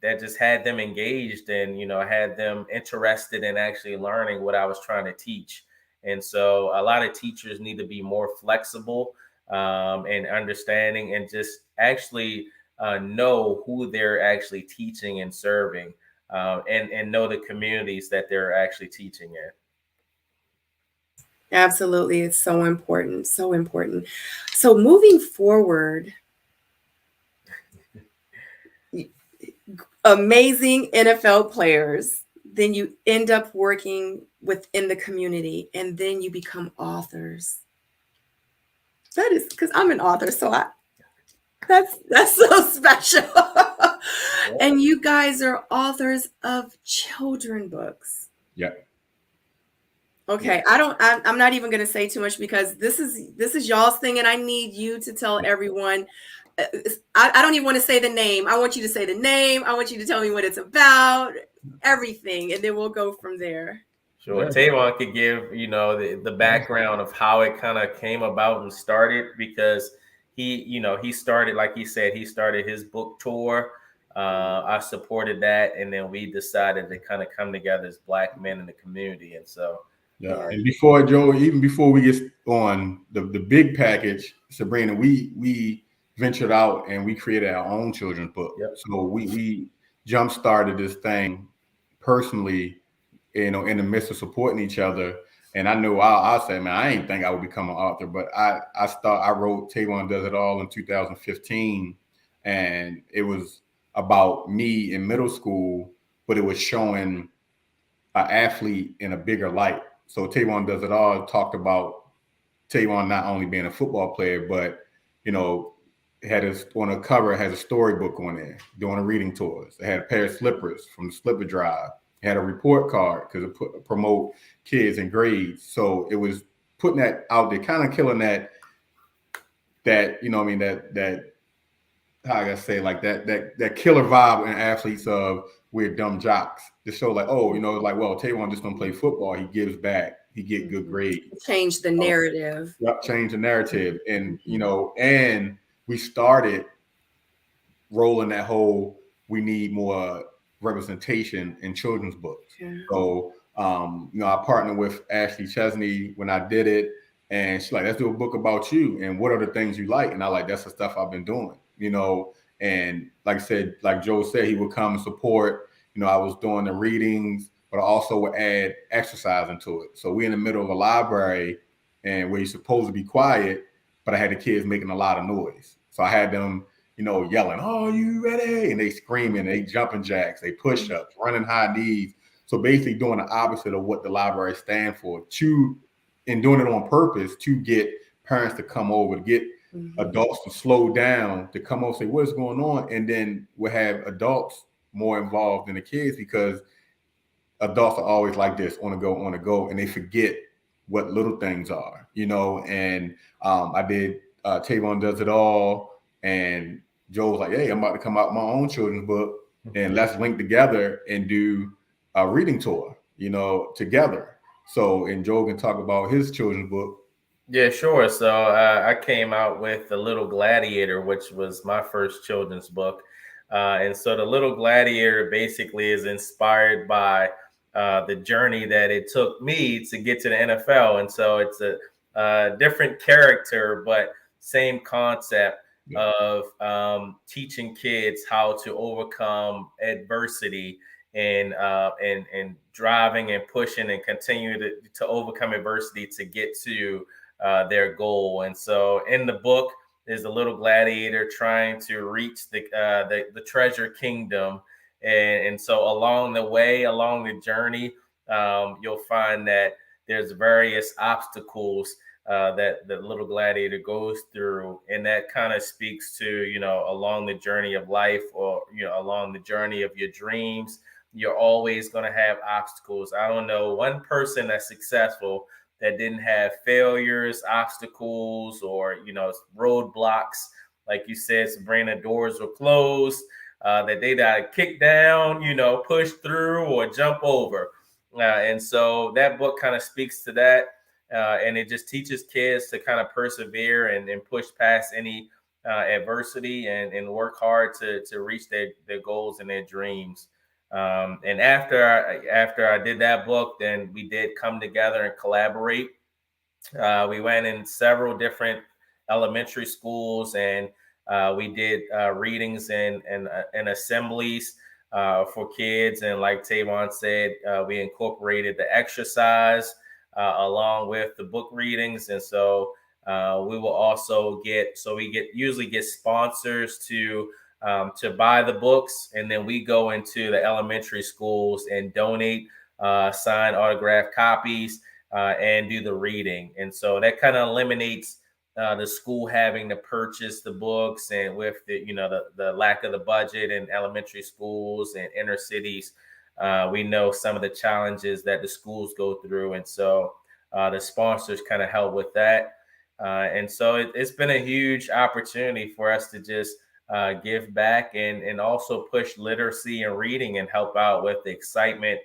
that just had them engaged and had them interested in actually learning what I was trying to teach. And so a lot of teachers need to be more flexible and understanding, and just actually know who they're actually teaching and serving, and know the communities that they're actually teaching in. Absolutely. It's so important. So important. So moving forward, amazing NFL players, then you end up working within the community, and then you become authors. That is because I'm an author, so that's so special. And you guys are authors of children books. Yeah. Okay, I'm not even going to say too much, because this is y'all's thing, and I need you to tell everyone. I don't even want to say the name. I want you to say the name. I want you to tell me what it's about, everything, and then we'll go from there. Sure. Yeah. Tavon could give, the background of how it kind of came about and started, because he started, like he said, he started his book tour. I supported that, and then we decided to kind of come together as Black men in the community. And so, yeah. And before Joe, even before we get on the big package, Sabrina, we ventured out and we created our own children's book. Yep. So we jump started this thing personally, in the midst of supporting each other. And I knew I'll say, man, I ain't think I would become an author, but I wrote Tavon Does It All in 2015, and it was about me in middle school, but it was showing an athlete in a bigger light. So Tavon Does It All talked about Tavon not only being a football player, but on the cover, it has a storybook on there, doing a reading tours. It had a pair of slippers from the slipper drive. It had a report card because it promote kids and grades. So it was putting that out there, kind of killing that how I gotta say, like that killer vibe in athletes of we're dumb jocks. To show like, well, Tavon just don't play football. He gives back. He get good grades. Change the narrative. Yep, change the narrative. And and we started rolling that whole, we need more representation in children's books. Yeah. So I partnered with Ashley Chesney when I did it, and she's like, let's do a book about you and what are the things you like. And I like, that's the stuff I've been doing, and like I said, like Joe said, he would come and support. I was doing the readings, but I also would add exercise into it. So we're in the middle of a library and where you're supposed to be quiet, but I had the kids making a lot of noise. So I had them, yelling, "Oh, you ready?" And they screaming, they jumping jacks, they push-ups, running high knees. So basically doing the opposite of what the library stands for, and doing it on purpose to get parents to come over, to get adults to slow down, to come over and say, what's going on? And then we'll have adults more involved than the kids, because adults are always like this, on the go, and they forget what little things are, and I did Tavon Does It All, and Joe was like, hey, I'm about to come out with my own children's book, and let's link together and do a reading tour, together. So, and Joe can talk about his children's book. Yeah, sure. So I came out with The Little Gladiator, which was my first children's book. And so The Little Gladiator basically is inspired by the journey that it took me to get to the NFL. And so it's a different character, but same concept of teaching kids how to overcome adversity and driving and pushing and continue to overcome adversity to get to their goal. And so in the book, there's a little gladiator trying to reach the treasure kingdom, And so along the way, along the journey, you'll find that there's various obstacles that the little gladiator goes through, and that kind of speaks to, along the journey of life, or along the journey of your dreams, you're always going to have obstacles. I don't know one person that's successful that didn't have failures, obstacles, or roadblocks. Like you said, Sabrina, doors were closed that they got to kick down, push through or jump over. And so that book kind of speaks to that. And it just teaches kids to kind of persevere and push past any adversity and work hard to reach their goals and their dreams. And after I did that book, then we did come together and collaborate. We went in several different elementary schools, and we did readings and assemblies for kids. And like Tavon said, we incorporated the exercise along with the book readings. And so we will also usually get sponsors to buy the books, and then we go into the elementary schools and donate signed autographed copies and do the reading. And so that kind of eliminates the school having to purchase the books, and with the lack of the budget in elementary schools and inner cities, we know some of the challenges that the schools go through. And so the sponsors kind of help with that. And so it's been a huge opportunity for us to just give back and also push literacy and reading and help out with the excitement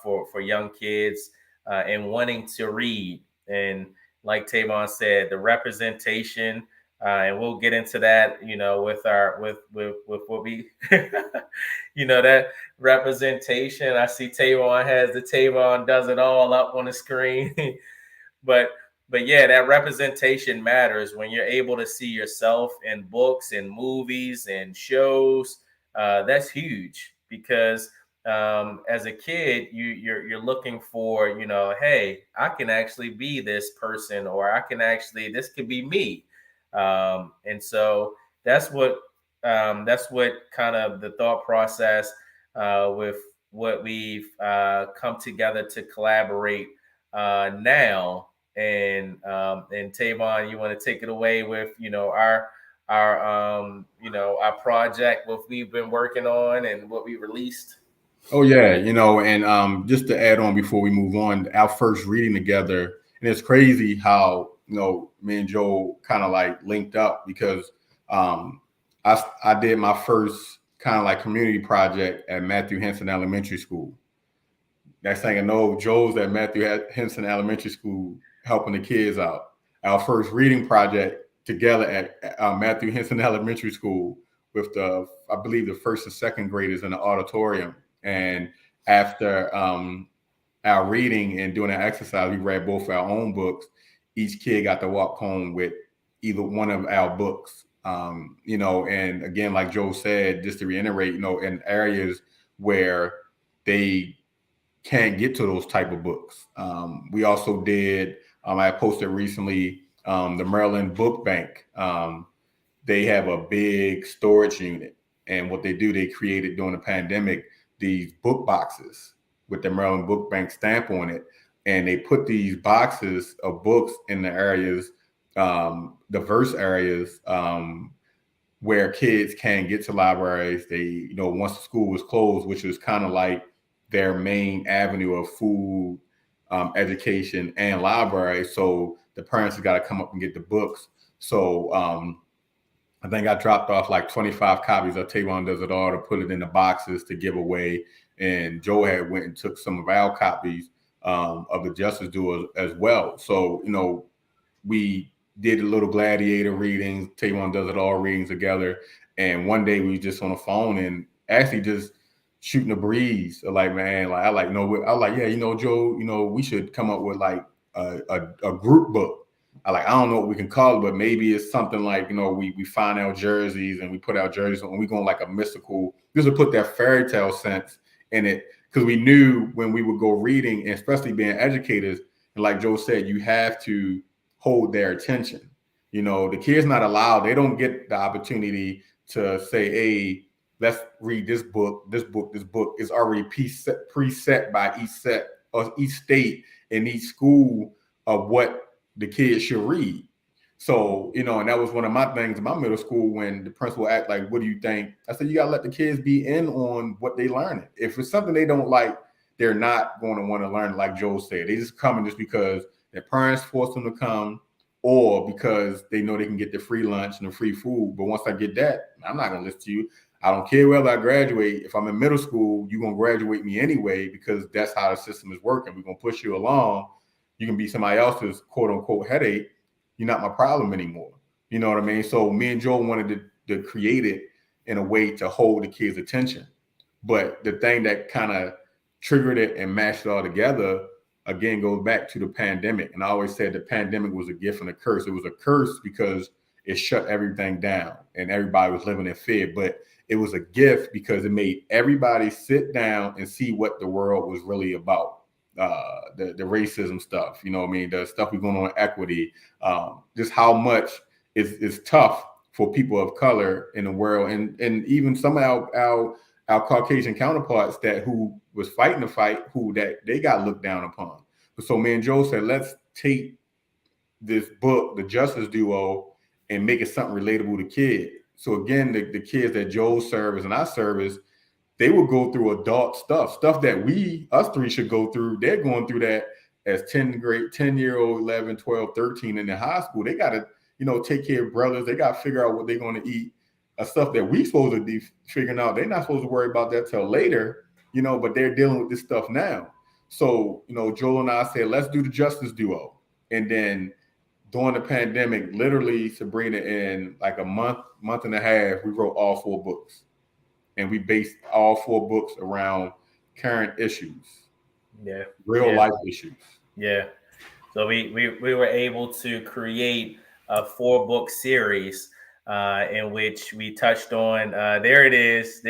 for young kids and wanting to read. And like Tavon said, the representation, and we'll get into that, with what we, that representation. I see Tavon has the Tavon does it all up on the screen, but yeah, that representation matters when you're able to see yourself in books and movies and shows. That's huge, because as a kid, you're looking for, hey, I can actually be this person, or this could be me. And so that's what kind of the thought process with what we've come together to collaborate now. And Tavon, you want to take it away with our project, what we've been working on and what we released? Oh yeah, and just to add on before we move on, our first reading together, and it's crazy how me and Joe kind of like linked up, because I did my first kind of like community project at Matthew Henson Elementary School. Next thing I know, Joe's at Matthew Henson Elementary School helping the kids out. Our first reading project together at Matthew Henson Elementary School with I believe the first and second graders in the auditorium. And after our reading and doing an exercise, we read both our own books. Each kid got to walk home with either one of our books. And again, like Joe said, just to reiterate, in areas where they can't get to those type of books. We also did, I posted recently, the Maryland Book Bank. They have a big storage unit. And what they do, they created during the pandemic these book boxes with the Maryland Book Bank stamp on it. And they put these boxes of books in the areas, diverse areas, where kids can get to libraries. They, once the school was closed, which was kind of like their main avenue of food, education, and library. So the parents have got to come up and get the books. So I think I dropped off like 25 copies of Tavon Does It All to put it in the boxes to give away. And Joe had went and took some of our copies of the Justice Doers as well. So, we did a little gladiator readings, Tavon Does It All readings together. And one day we were just on the phone and actually just shooting a breeze. Like, man, like yeah, Joe, we should come up with like a group book. I don't know what we can call it, but maybe it's something like, we find our jerseys and we put our jerseys on, and we go on like a mystical, just to put that fairy tale sense in it. Because we knew when we would go reading, and especially being educators, and like Joe said, you have to hold their attention. The kids not allowed, they don't get the opportunity to say, hey, let's read this book, this book, this book is already preset by each set or each state in each school of what the kids should read. So, you know, and that was one of my things in my middle school when the principal asked, like, what do you think? I said, you got to let the kids be in on what they learning. If it's something they don't like, they're not going to want to learn, like Joe said. They just coming just because their parents force them to come or because they know they can get the free lunch and the free food. But once I get that, I'm not going to listen to you. I don't care whether I graduate. If I'm in middle school, you're going to graduate me anyway because that's how the system is working. We're going to push you along. You can be somebody else's quote unquote headache. You're not my problem anymore. You know what I mean? So me and Joel wanted to create it in a way to hold the kids' attention. But the thing that kind of triggered it and mashed it all together, again, goes back to the pandemic. And I always said the pandemic was a gift and a curse. It was a curse because it shut everything down and everybody was living in fear. But it was a gift because it made everybody sit down and see what the world was really about. The racism stuff, you know what I mean? The stuff we're going on equity, just how much is tough for people of color in the world. And even some of our Caucasian counterparts that who was fighting the fight, who that they got looked down upon. So me and Joe said, let's take this book, The Justice Duo, and make it something relatable to kids. So again, the kids that Joe serves and I service, they will go through adult stuff that us three should go through. They're going through that as 10-year-old, 11, 12, 13 in the high school. They got to, you know, take care of brothers. They got to figure out what they're going to eat. Stuff that we supposed to be figuring out. They're not supposed to worry about that till later, you know, but they're dealing with this stuff now. So, you know, Joel and I said, let's do the Justice Duo. And then during the pandemic, literally, Sabrina, in like a month and a half, we wrote all 4 books. And we based all 4 books around current issues. Yeah. Real life issues. Yeah. So we were able to create a 4-book series in which we touched on, there it is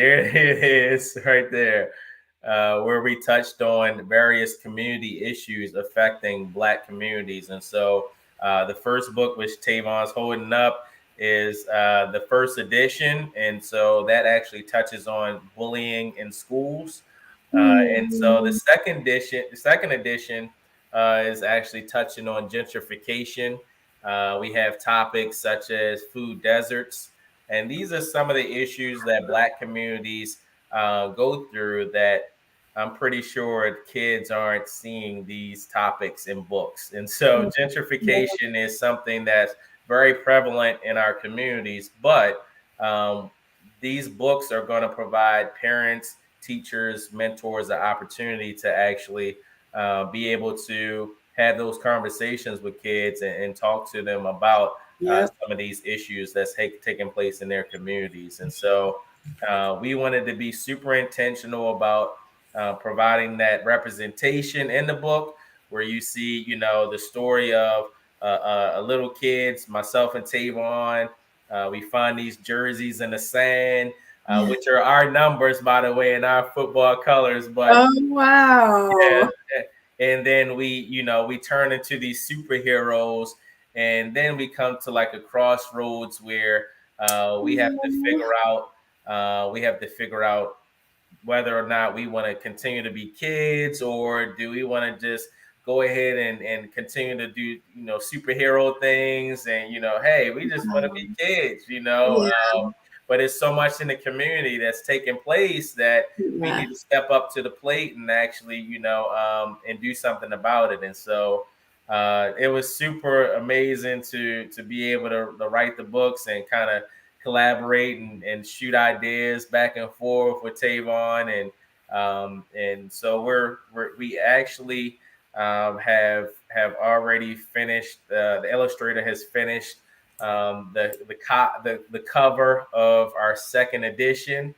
right there, where we touched on various community issues affecting Black communities. And so the first book, which Tavon's holding up, is the first edition. And so that actually touches on bullying in schools. And so the second edition is actually touching on gentrification. We have topics such as food deserts. And these are some of the issues that Black communities go through that I'm pretty sure kids aren't seeing these topics in books. And so gentrification is something that's very prevalent in our communities. But these books are going to provide parents, teachers, mentors the opportunity to actually be able to have those conversations with kids and talk to them about some of these issues that's taking place in their communities. And so we wanted to be super intentional about providing that representation in the book, where you see, you know, the story of a little kids, myself and Tavon. We find these jerseys in the sand, which are our numbers, by the way, in our football colors. But oh wow! Yeah, and then we turn into these superheroes, and then we come to like a crossroads where we have to figure out whether or not we want to continue to be kids, or do we want to just go ahead and continue to do, you know, superhero things, and, you know, hey, we just want to be kids, you know. But it's so much in the community that's taking place that we need to step up to the plate and actually, you know, and do something about it. And so it was super amazing to be able to write the books and kind of collaborate and shoot ideas back and forth with Tavon. And so we actually have already finished. The illustrator has finished the cover of our second edition,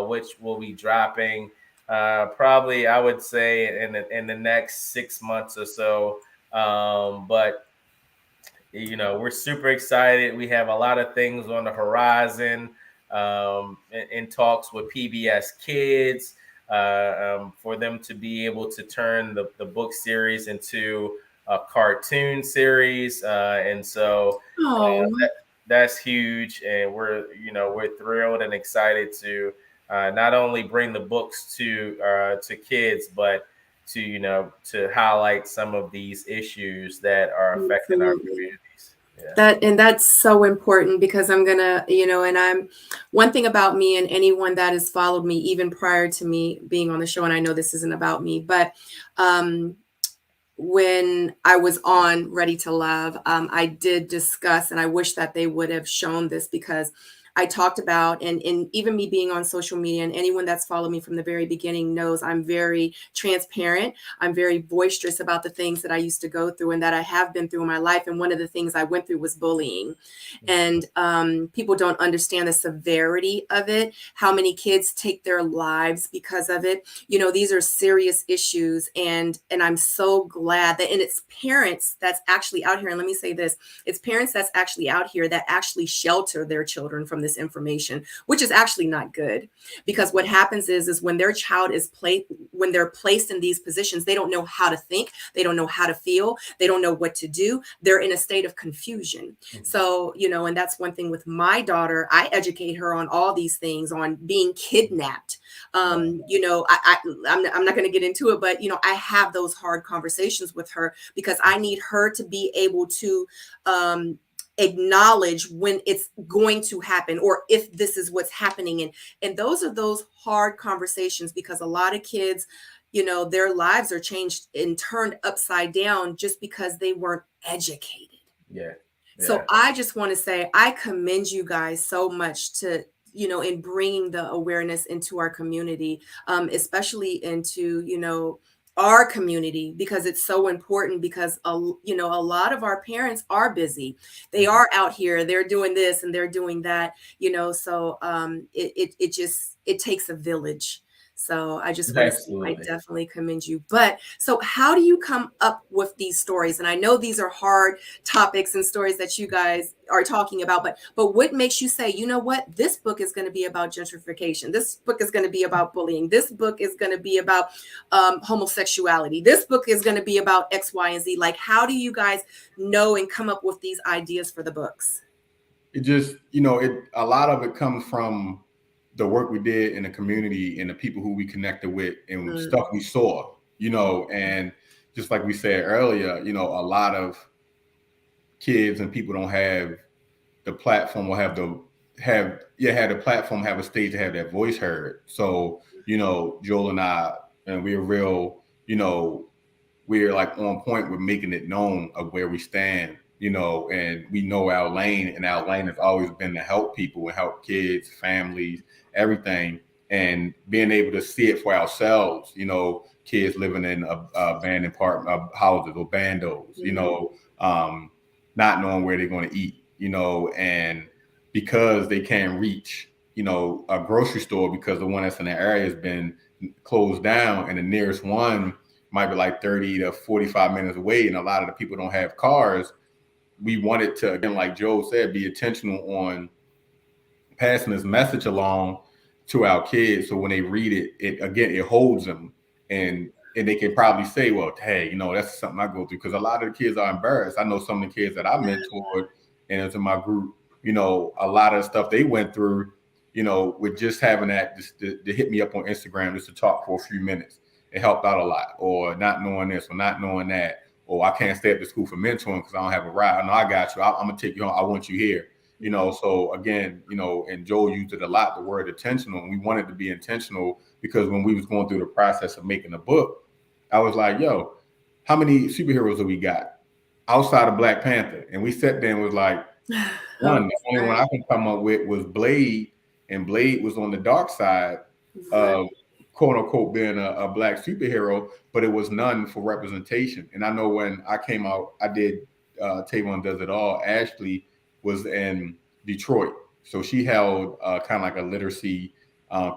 which will be dropping probably, I would say, in the next 6 months or so. But you know, we're super excited. We have a lot of things on the horizon, in talks with PBS Kids, for them to be able to turn the book series into a cartoon series. And so that's huge, and we're thrilled and excited to not only bring the books to kids, but to to highlight some of these issues that are affecting our Absolutely. communities. Yeah. That's so important, because I'm gonna, and I'm one thing about me, and anyone that has followed me even prior to me being on the show, and I know this isn't about me, but um when I was on Ready to Love, I did discuss, and I wish that they would have shown this, because I talked about, and even me being on social media, and anyone that's followed me from the very beginning knows I'm very transparent. I'm very boisterous about the things that I used to go through and that I have been through in my life. And one of the things I went through was bullying. And people don't understand the severity of it, how many kids take their lives because of it. These are serious issues, and I'm so glad that, and it's parents that's actually out here, and let me say this, it's parents that's actually out here that actually shelter their children from this information, which is actually not good, because what happens is when their child is when they're placed in these positions, they don't know how to think, they don't know how to feel, they don't know what to do, they're in a state of confusion. So and that's one thing with my daughter, I educate her on all these things, on being kidnapped. I'm not going to get into it, but I have those hard conversations with her, because I need her to be able to acknowledge when it's going to happen, or if this is what's happening. And those are those hard conversations, because a lot of kids, their lives are changed and turned upside down just because they weren't educated. Yeah. So I just want to say, I commend you guys so much to, in bringing the awareness into our community, especially into, our community, because it's so important, because, a lot of our parents are busy. They are out here, they're doing this and they're doing that, so it takes a village. So I just want to say, I definitely commend you. But so how do you come up with these stories? And I know these are hard topics and stories that you guys are talking about, but what makes you say, you know what, this book is going to be about gentrification, this book is going to be about bullying, this book is going to be about homosexuality, this book is going to be about X, Y, and Z? Like, how do you guys know and come up with these ideas for the books? It just, a lot of it comes from the work we did in the community and the people who we connected with and stuff we saw, and just like we said earlier, a lot of kids and people don't have the platform, or have the platform, have a stage to have their voice heard. So, Joel and I, and we're real, we're like on point with making it known of where we stand, and we know our lane, and our lane has always been to help people and help kids, families, everything, and being able to see it for ourselves, kids living in abandoned houses or bandos, not knowing where they're going to eat, and because they can't reach, a grocery store, because the one that's in the area has been closed down, and the nearest one might be like 30 to 45 minutes away, and a lot of the people don't have cars. We wanted to, again, like Joe said, be intentional on passing this message along to our kids, so when they read it holds them, and they can probably say, well, hey, that's something I go through, because a lot of the kids are embarrassed. I know some of the kids that I mentored and into my group, a lot of the stuff they went through, with just having that, just to hit me up on Instagram just to talk for a few minutes, it helped out a lot. Or not knowing this or not knowing that, or I can't stay at the school for mentoring because I don't have a ride. I know, I got you. I'm gonna take you home. I want you here. So again, and Joel used it a lot, the word intentional. And we wanted to be intentional, because when we was going through the process of making the book, I was like, yo, how many superheroes do we got outside of Black Panther? And we sat there and was like, one. The only one I can come up with was Blade, and Blade was on the dark side of quote unquote being a Black superhero, but it was none for representation. And I know when I came out, I did Tavon Does It All. Ashley was in Detroit, so she held kind of like a literacy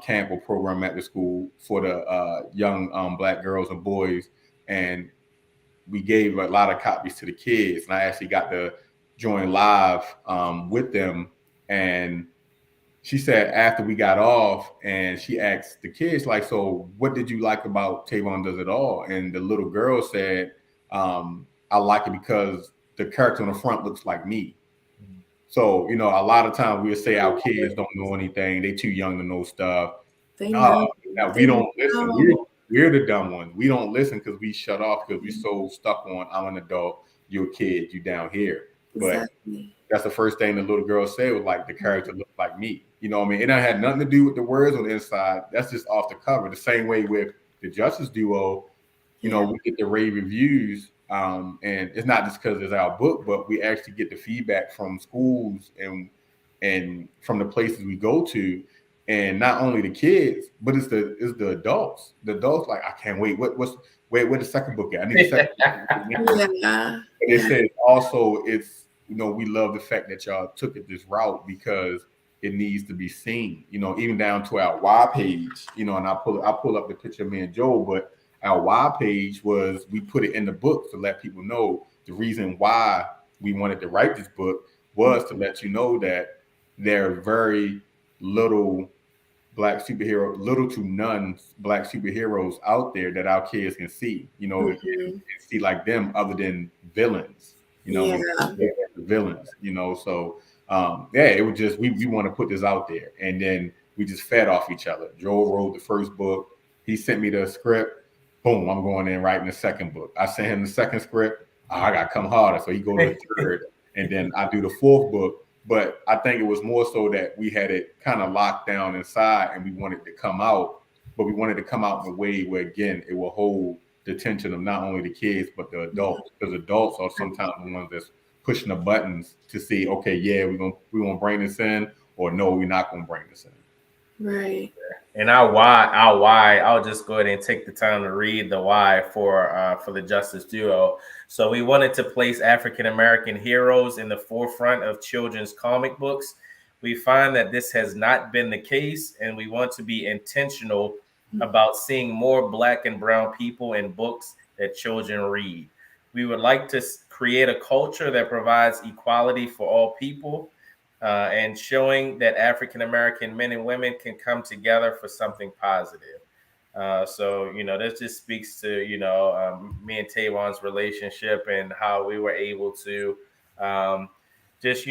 camp or program at the school for the young Black girls and boys, and we gave a lot of copies to the kids. And I actually got to join live with them, and she said after we got off, and she asked the kids, like, so what did you like about Tavon Does It All? And the little girl said, I like it because the character on the front looks like me. So, a lot of times we'll say our kids don't know anything. They too young to know stuff. They No, know. now They we don't listen. know. We're the dumb ones. We don't listen because we shut off because we so stuck on I'm an adult, you're a kid, you down here. But Exactly. that's the first thing the little girl said was like the character looked like me. You know what I mean? It don't had nothing to do with the words on the inside. That's just off the cover. The same way with the Justice Duo, we get the rave reviews. And it's not just because it's our book, but we actually get the feedback from schools and from the places we go to. And not only the kids, but it's the adults. The adults like, I can't wait. Where the second book at? I need the second book. Yeah. But they said also it's we love the fact that y'all took it this route because it needs to be seen. Even down to our Y page. And I pull up the picture of me and Joe, but our Y page was we put it in the book to let people know the reason why we wanted to write this book was to let you know that there are very little to none black superheroes out there that our kids can see, and see like them other than villains, villains, so it was just, we want to put this out there. And then we just fed off each other. Joel wrote the first book. He sent me the script. Boom, I'm going in writing the second book. I sent him the second script. I got to come harder. So he go to the third. And then I do the fourth book. But I think it was more so that we had it kind of locked down inside and we wanted to come out. But we wanted to come out in a way where, again, it will hold the attention of not only the kids, but the adults. Because adults are sometimes the ones that's pushing the buttons to see, okay, yeah, we're gonna bring this in, or no, we're not gonna bring this in. Right. And our why, I'll just go ahead and take the time to read the why for the Justice Duo. So we wanted to place African American heroes in the forefront of children's comic books. We find that this has not been the case, and we want to be intentional about seeing more Black and brown people in books that children read. We would like to create a culture that provides equality for all people, and showing that African American men and women can come together for something positive. So this just speaks to me and Tavon's relationship and how we were able to just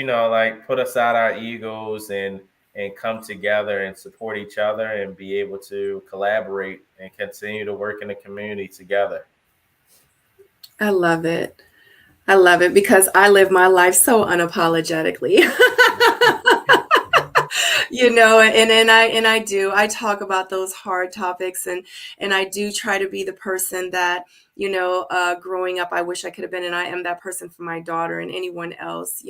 put aside our egos and come together and support each other and be able to collaborate and continue to work in the community together. I love it. I love it because I live my life so unapologetically. And I talk about those hard topics, and I do try to be the person that, growing up, I wish I could have been, and I am that person for my daughter and anyone else,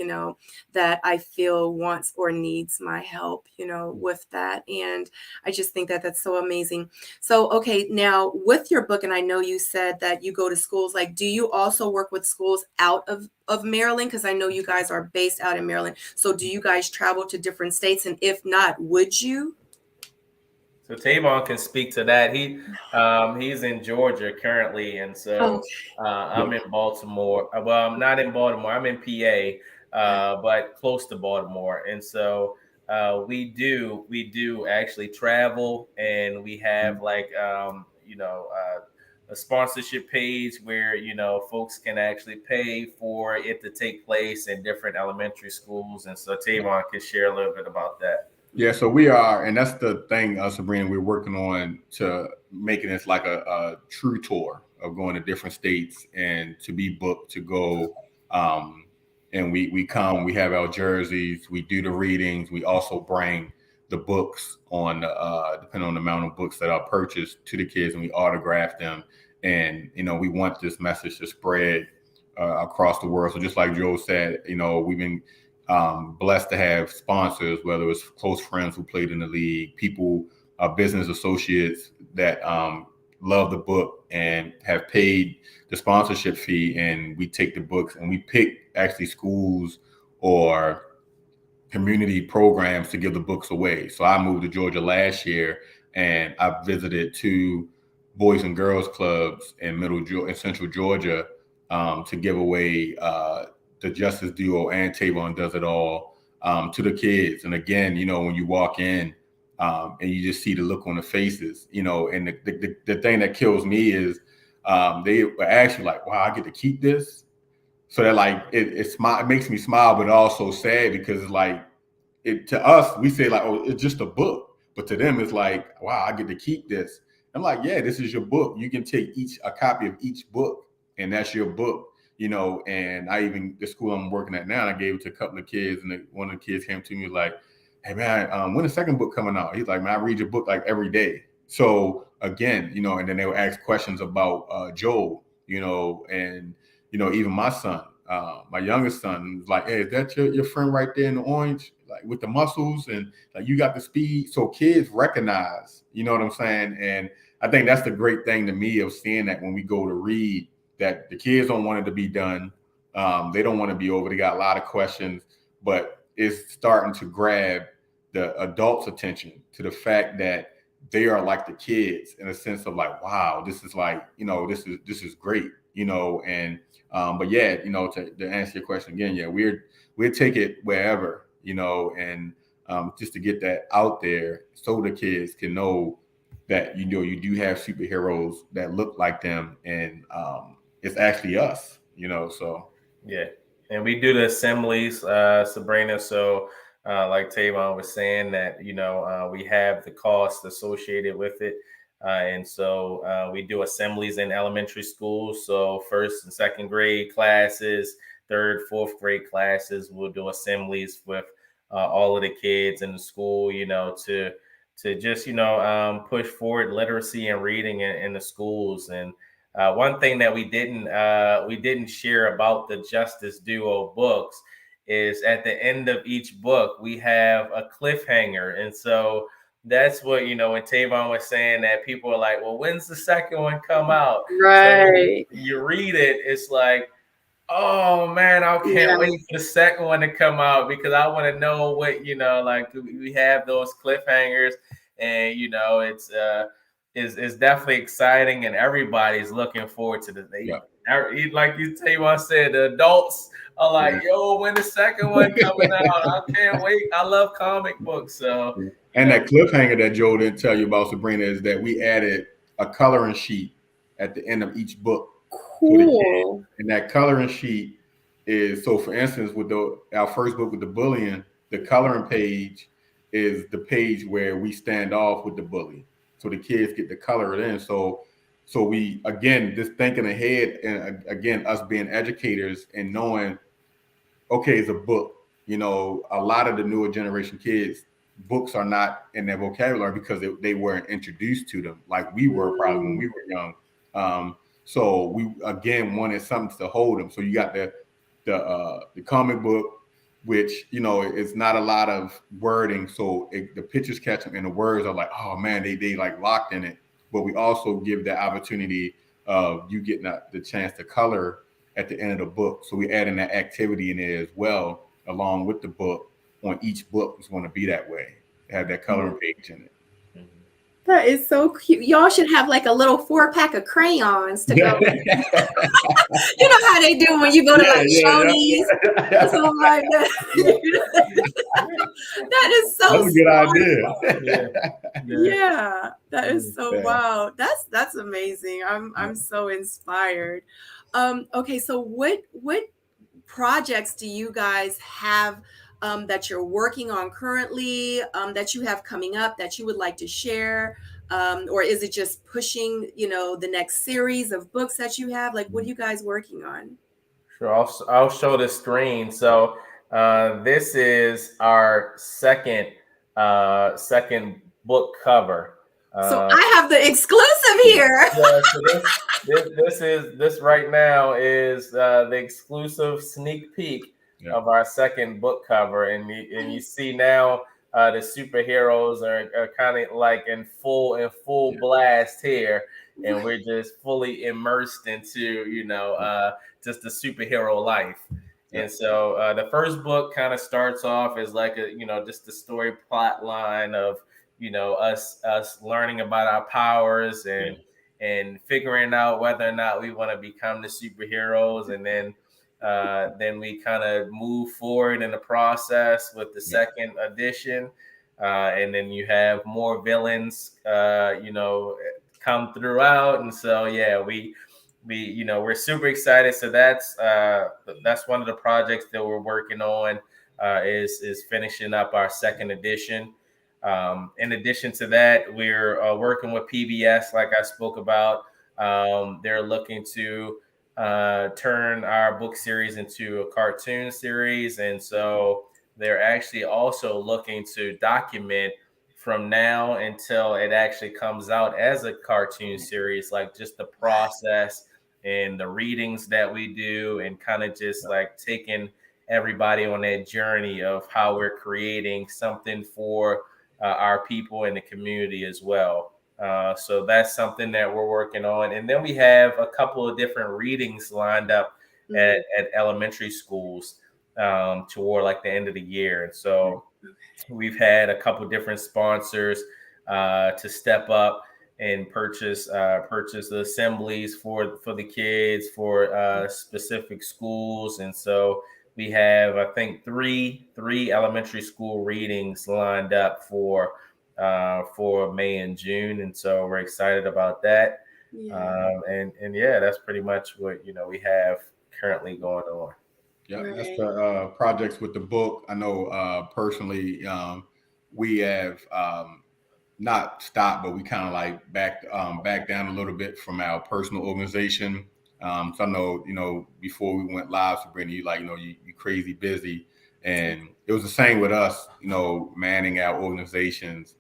that I feel wants or needs my help, with that. And I just think that that's so amazing. So, okay, now with your book, and I know you said that you go to schools, like, do you also work with schools out of Maryland? Because I know you guys are based out in Maryland. So do you guys travel to different states? And if not, would you? So Tavon can speak to that. He's in Georgia currently, and so I'm in Baltimore. Well, I'm not in Baltimore. I'm in PA, but close to Baltimore. And so we do actually travel, and we have a sponsorship page where folks can actually pay for it to take place in different elementary schools. And so Tavon can share a little bit about that. Yeah, so we are, and that's the thing, Sabrina, we're working on to making this like a true tour of going to different states and to be booked to go. And we come, we have our jerseys, we do the readings, we also bring the books on, depending on the amount of books that are purchased, to the kids, and we autograph them. And, we want this message to spread across the world. So just like Joe said, we've been blessed to have sponsors, whether it's close friends who played in the league, people, business associates that love the book and have paid the sponsorship fee. And we take the books and we pick actually schools or community programs to give the books away. So I moved to Georgia last year, and I visited 2 Boys and Girls Clubs in Central Georgia to give away the Justice Duo, and Tavon Does It All, to the kids. And again, when you walk in and you just see the look on the faces, and the thing that kills me is they were actually like, wow, I get to keep this. So that like it makes me smile, but also sad because it's like to us we say like, oh, it's just a book, but to them it's like, wow, I get to keep this. I'm like, yeah, this is your book. You can take a copy of each book, and that's your book. And the school I'm working at now, I gave it to a couple of kids, and one of the kids came to me like, hey man, when the second book coming out? He's like, man, I read your book like every day. So again, and then they would ask questions about Joel, and even my son, my youngest son, was like, hey, is that your friend right there in the orange, like with the muscles and like you got the speed? So kids recognize, you know what I'm saying? And I think that's the great thing to me of seeing that when we go to read, that the kids don't want it to be done. They don't want to be over. They got a lot of questions, but it's starting to grab the adults' attention to the fact that they are like the kids in a sense of like, wow, this is like, this is great, and but yeah, to answer your question again, yeah, we'll take it wherever, and just to get that out there so the kids can know that, you do have superheroes that look like them, and it's actually us, so. Yeah. And we do the assemblies, Sabrina. So like Tavon was saying that, we have the cost associated with it. And so we do assemblies in elementary schools. So first and second grade classes, third, fourth grade classes, we'll do assemblies with all of the kids in the school, to just, push forward literacy and reading in the schools. And one thing that we didn't share about the Justice Duo books is at the end of each book we have a cliffhanger, and so that's what when Tavon was saying that people are like, well, when's the second one come out? Right. So when you read it, it's like, oh man, I can't wait for the second one to come out because I want to know what like we have those cliffhangers, and it's definitely exciting, and everybody's looking forward to the like you Tavon said, the adults are like, yo, when the second one coming out? I can't wait. I love comic books. So and that cliffhanger that Joe didn't tell you about, Sabrina, is that we added a coloring sheet at the end of each book. Cool. And that coloring sheet is, so for instance, with our first book with the bullying, the coloring page is the page where we stand off with the bully. So the kids get to color it in. So we, again, just thinking ahead, and again, us being educators and knowing, okay, it's a book. A lot of the newer generation kids, books are not in their vocabulary because they weren't introduced to them like we were probably when we were young. So we again wanted something to hold them. So you got the comic book, which it's not a lot of wording, so the pictures catch them and the words are like, oh man, they like locked in it. But we also give the opportunity of you getting the chance to color at the end of the book. So we add in that activity in there as well, along with the book. On each book is going to be that way. Have that coloring page in it. That is so cute. Y'all should have like a little 4-pack of crayons to go. You know how they do when you go to like Shoney's or something like that. That is so. That's a good idea. Yeah, that is so wow. That's amazing. I'm so inspired. Okay, so what projects do you guys have that you're working on currently, that you have coming up that you would like to share? Or is it just pushing, the next series of books that you have? Like, what are you guys working on? Sure, I'll show the screen. So this is our second book cover. So I have the exclusive here. So this right now is the exclusive sneak peek of our second book cover, and you see now the superheroes are kind of like in full blast here, and we're just fully immersed into just the superhero life. And so the first book kind of starts off as like just the story plot line of us learning about our powers and figuring out whether or not we want to become the superheroes, and then we kind of move forward in the process with the second edition, and then you have more villains come throughout, and so we're super excited. So that's one of the projects that we're working on, is finishing up our second edition. In addition to that, we're working with PBS, like I spoke about. They're looking to turn our book series into a cartoon series, and so they're actually also looking to document from now until it actually comes out as a cartoon series, like just the process and the readings that we do, and kind of just like taking everybody on that journey of how we're creating something for our people in the community as well. So that's something that we're working on. And then we have a couple of different readings lined up at elementary schools toward like the end of the year. And so we've had a couple different sponsors to step up and purchase the assemblies for the kids for specific schools. And so we have, I think, three elementary school readings lined up for May and June, and so we're excited about that. Yeah. And yeah, that's pretty much what we have currently going on. Yeah, Right. that's the projects with the book. I know personally, we have not stopped, but we kind of like back down a little bit from our personal organization. So I know, before we went live, Sabrina, you crazy busy, and it was the same with us. Manning our organizations,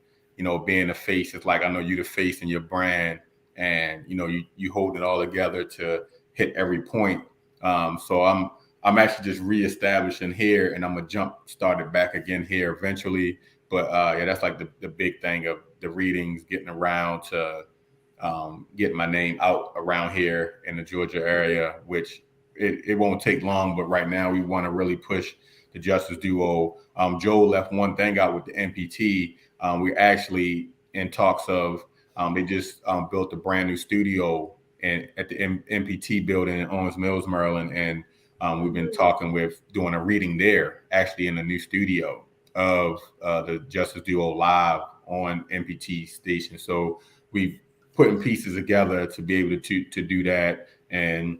being a face. It's like I know you the face in your brand, and you hold it all together to hit every point. So I'm actually just reestablishing here, and I'm gonna jump started back again here eventually. But yeah, that's like the big thing of the readings, getting around to getting my name out around here in the Georgia area, which it won't take long. But right now, we want to really push the Justice Duo. Joe left one thing out with the MPT. We're actually in talks of they just built a brand new studio at the MPT building in Owens Mills, Maryland, and we've been talking with doing a reading there, actually in a new studio of the Justice Duo live on MPT station. So we putting pieces together to be able to do that. And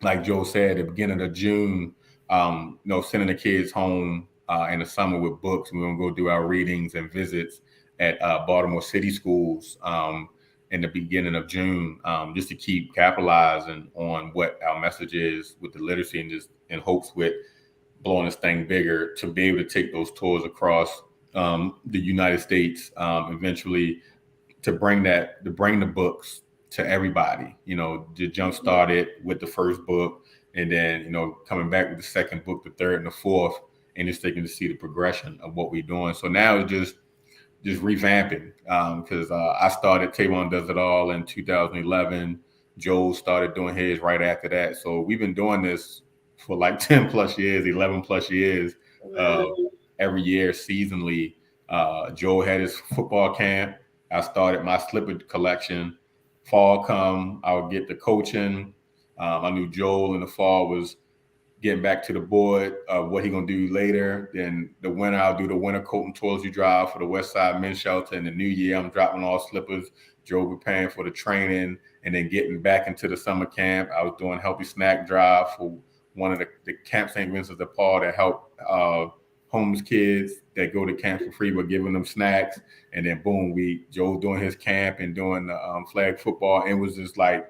like Joe said, at the beginning of June, sending the kids home in the summer with books. We're gonna go do our readings and visits at Baltimore City schools in the beginning of June, just to keep capitalizing on what our message is with the literacy, and just in hopes with blowing this thing bigger to be able to take those tours across the United States eventually, to bring the books to everybody, to jumpstart it with the first book, and then, coming back with the second book, the third and the fourth, and just taking to see the progression of what we're doing. So now it's just revamping, because I started Tavon Does It All in 2011. Joel started doing his right after that. So we've been doing this for like 10 plus years, 11 plus years, every year seasonally. Joel had his football camp. I started my slipper collection. Fall come, I would get the coaching. I knew Joel in the fall was getting back to the board of what he gonna do later. Then the winter, I'll do the winter coat and toiletry drive for the West Side Men's Shelter. In the new year, I'm dropping all slippers. Joe preparing for the training, and then getting back into the summer camp. I was doing healthy snack drive for one of the Camp St. Vincent de Paul that help homeless kids that go to camp for free, but giving them snacks. And then boom, Joe doing his camp and doing the flag football. And it was just like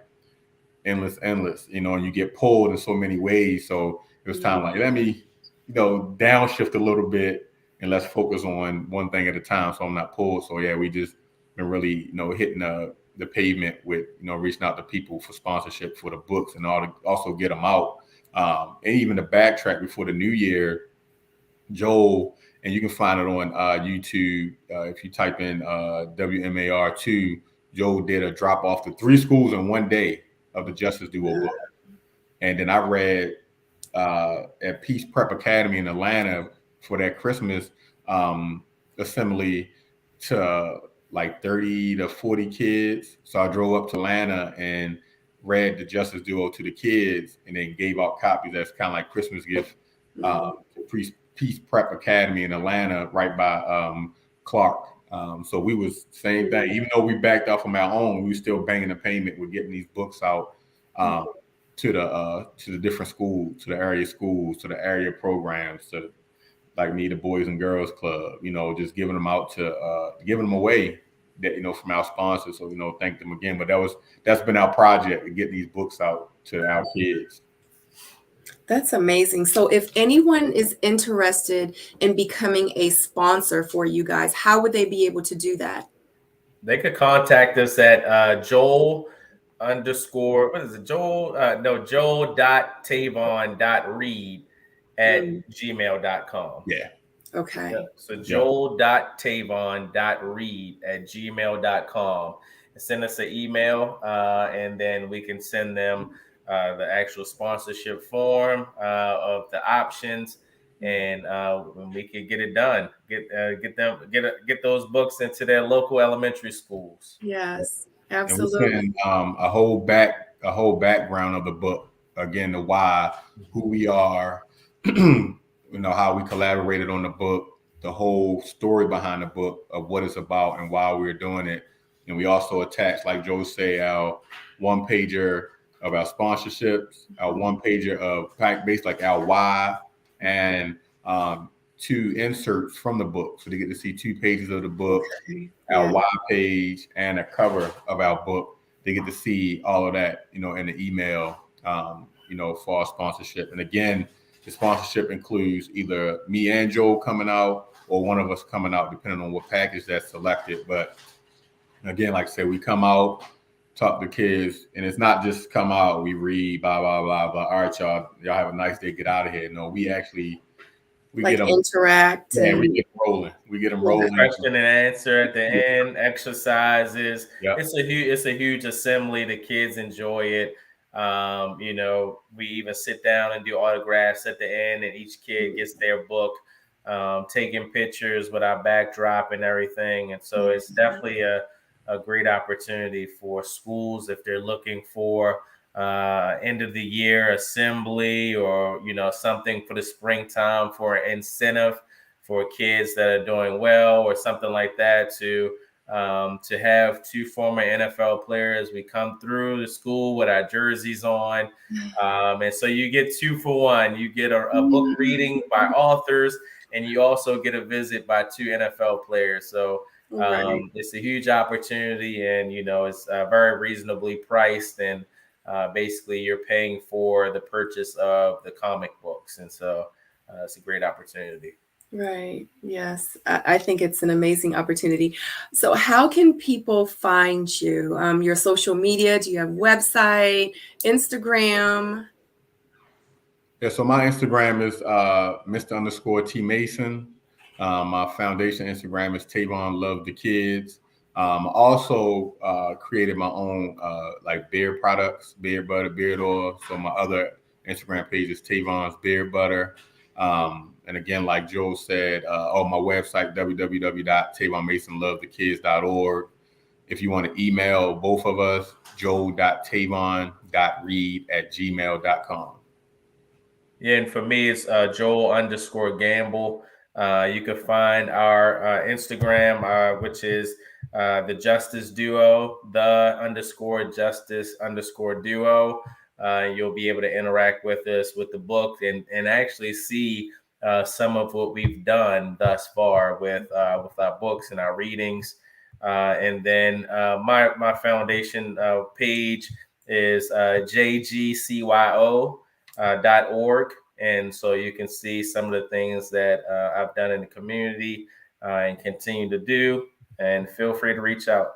endless, and you get pulled in so many ways. So it was time like, let me, downshift a little bit and let's focus on one thing at a time so I'm not pulled. So yeah, we just been really, hitting the pavement with, reaching out to people for sponsorship for the books and all to also get them out. And even the backtrack before the new year, Joel, and you can find it on YouTube if you type in WMAR2. Joel did a drop off to 3 schools in one day of the Justice Duo book. And then I read at Peace Prep Academy in Atlanta for that Christmas assembly to like 30 to 40 kids. So I drove up to Atlanta and read the Justice Duo to the kids, and then gave out copies as kind of like Christmas gift to Peace Prep Academy in Atlanta, right by Clark. So we was same thing. Even though we backed off from our own, we were still banging the payment with getting these books out to the different schools, to the area schools, to the area programs, to like me, the Boys and Girls Club, just giving them out to giving them away that, from our sponsors. So, thank them again. But that's been our project, to get these books out to our kids. That's amazing. So if anyone is interested in becoming a sponsor for you guys, how would they be able to do that? They could contact us at Joel underscore, what is it? Joel.Tavon.read at gmail.com. Yeah. Okay. Yeah. So joel.tavon.read at gmail.com. Send us an email, and then we can send them the actual sponsorship form of the options, and we can get it done. Get those books into their local elementary schools. Yes, And we absolutely. send a whole background of the book, again, the why, who we are, how we collaborated on the book, the whole story behind the book of what it's about and why we're doing it. And we also attach, like Joe said, our one pager of our sponsorships, our one pager of fact-based, like our why, and 2 inserts from the book. So they get to see 2 pages of the book, our why page, and a cover of our book. They get to see all of that, in the email, for our sponsorship. And again, the sponsorship includes either me and Joel coming out, or one of us coming out, depending on what package that's selected. But again, like I said, we come out, talk to kids, and it's not just come out, we read, blah, blah, blah, blah. All right, y'all have a nice day, get out of here. No, we like get them interact. Yeah, we get rolling. We get them rolling. Question and answer at the end, exercises. Yep. It's a huge assembly. The kids enjoy it. We even sit down and do autographs at the end, and each kid gets their book, taking pictures with our backdrop and everything. And so it's definitely a great opportunity for schools if they're looking for end of the year assembly, or something for the springtime for an incentive for kids that are doing well, or something like that, to have 2 former NFL players. We come through the school with our jerseys on, and so you get 2 for 1. You get a book reading by authors, and you also get a visit by 2 NFL players. So it's a huge opportunity, and it's very reasonably priced, and basically you're paying for the purchase of the comic books, and so it's a great opportunity. Right. Yes. I think it's an amazing opportunity. So how can people find you? Your social media? Do you have website, Instagram? Yeah, so my Instagram is Mr. _T Mason. My foundation Instagram is Tavon Love the Kids. Also created my own like beard products, beard butter, beard oil. So my other Instagram page is Tavon's Beard Butter. And again, like Joe said, on my website, www.tavonmasonlovethekids.org. If you want to email both of us, joel.tavon.read@gmail.com. Yeah, and for me, it's Joel_Gamble. You can find our Instagram, which is the Justice Duo, the_Justice_Duo. You'll be able to interact with us with the book, and actually see some of what we've done thus far with our books and our readings. And then my foundation page is jgcyo.org. And so you can see some of the things that I've done in the community and continue to do. And feel free to reach out.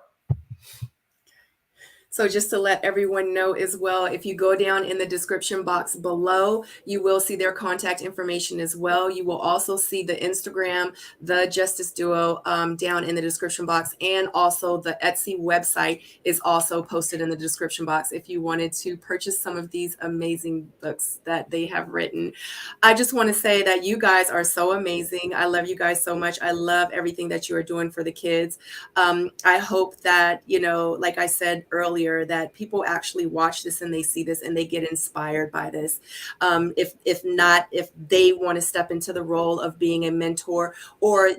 So just to let everyone know as well, if you go down in the description box below, you will see their contact information as well. You will also see the Instagram, the Justice Duo, down in the description box. And also the Etsy website is also posted in the description box if you wanted to purchase some of these amazing books that they have written. I just want to say that you guys are so amazing. I love you guys so much. I love everything that you are doing for the kids. I hope that, like I said earlier, earlier, that people actually watch this and they see this and they get inspired by this. If not, if they want to step into the role of being a mentor, or,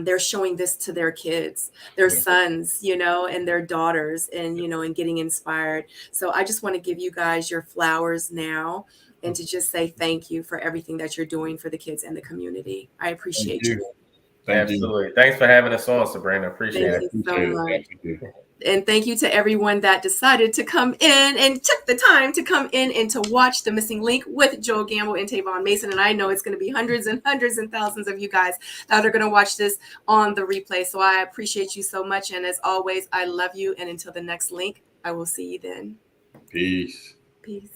they're showing this to their kids, their sons, and their daughters, and, and getting inspired. So I just want to give you guys your flowers now, and to just say thank you for everything that you're doing for the kids and the community. I appreciate you. Absolutely. Thanks for having us on, Sabrina. Appreciate it. Thank you so much. And thank you to everyone that decided to come in and took the time to come in and to watch The Missing Link with Joe Gamble and Tavon Mason. And I know it's going to be hundreds and hundreds and thousands of you guys that are going to watch this on the replay. So I appreciate you so much. And as always, I love you. And until the next link, I will see you then. Peace. Peace.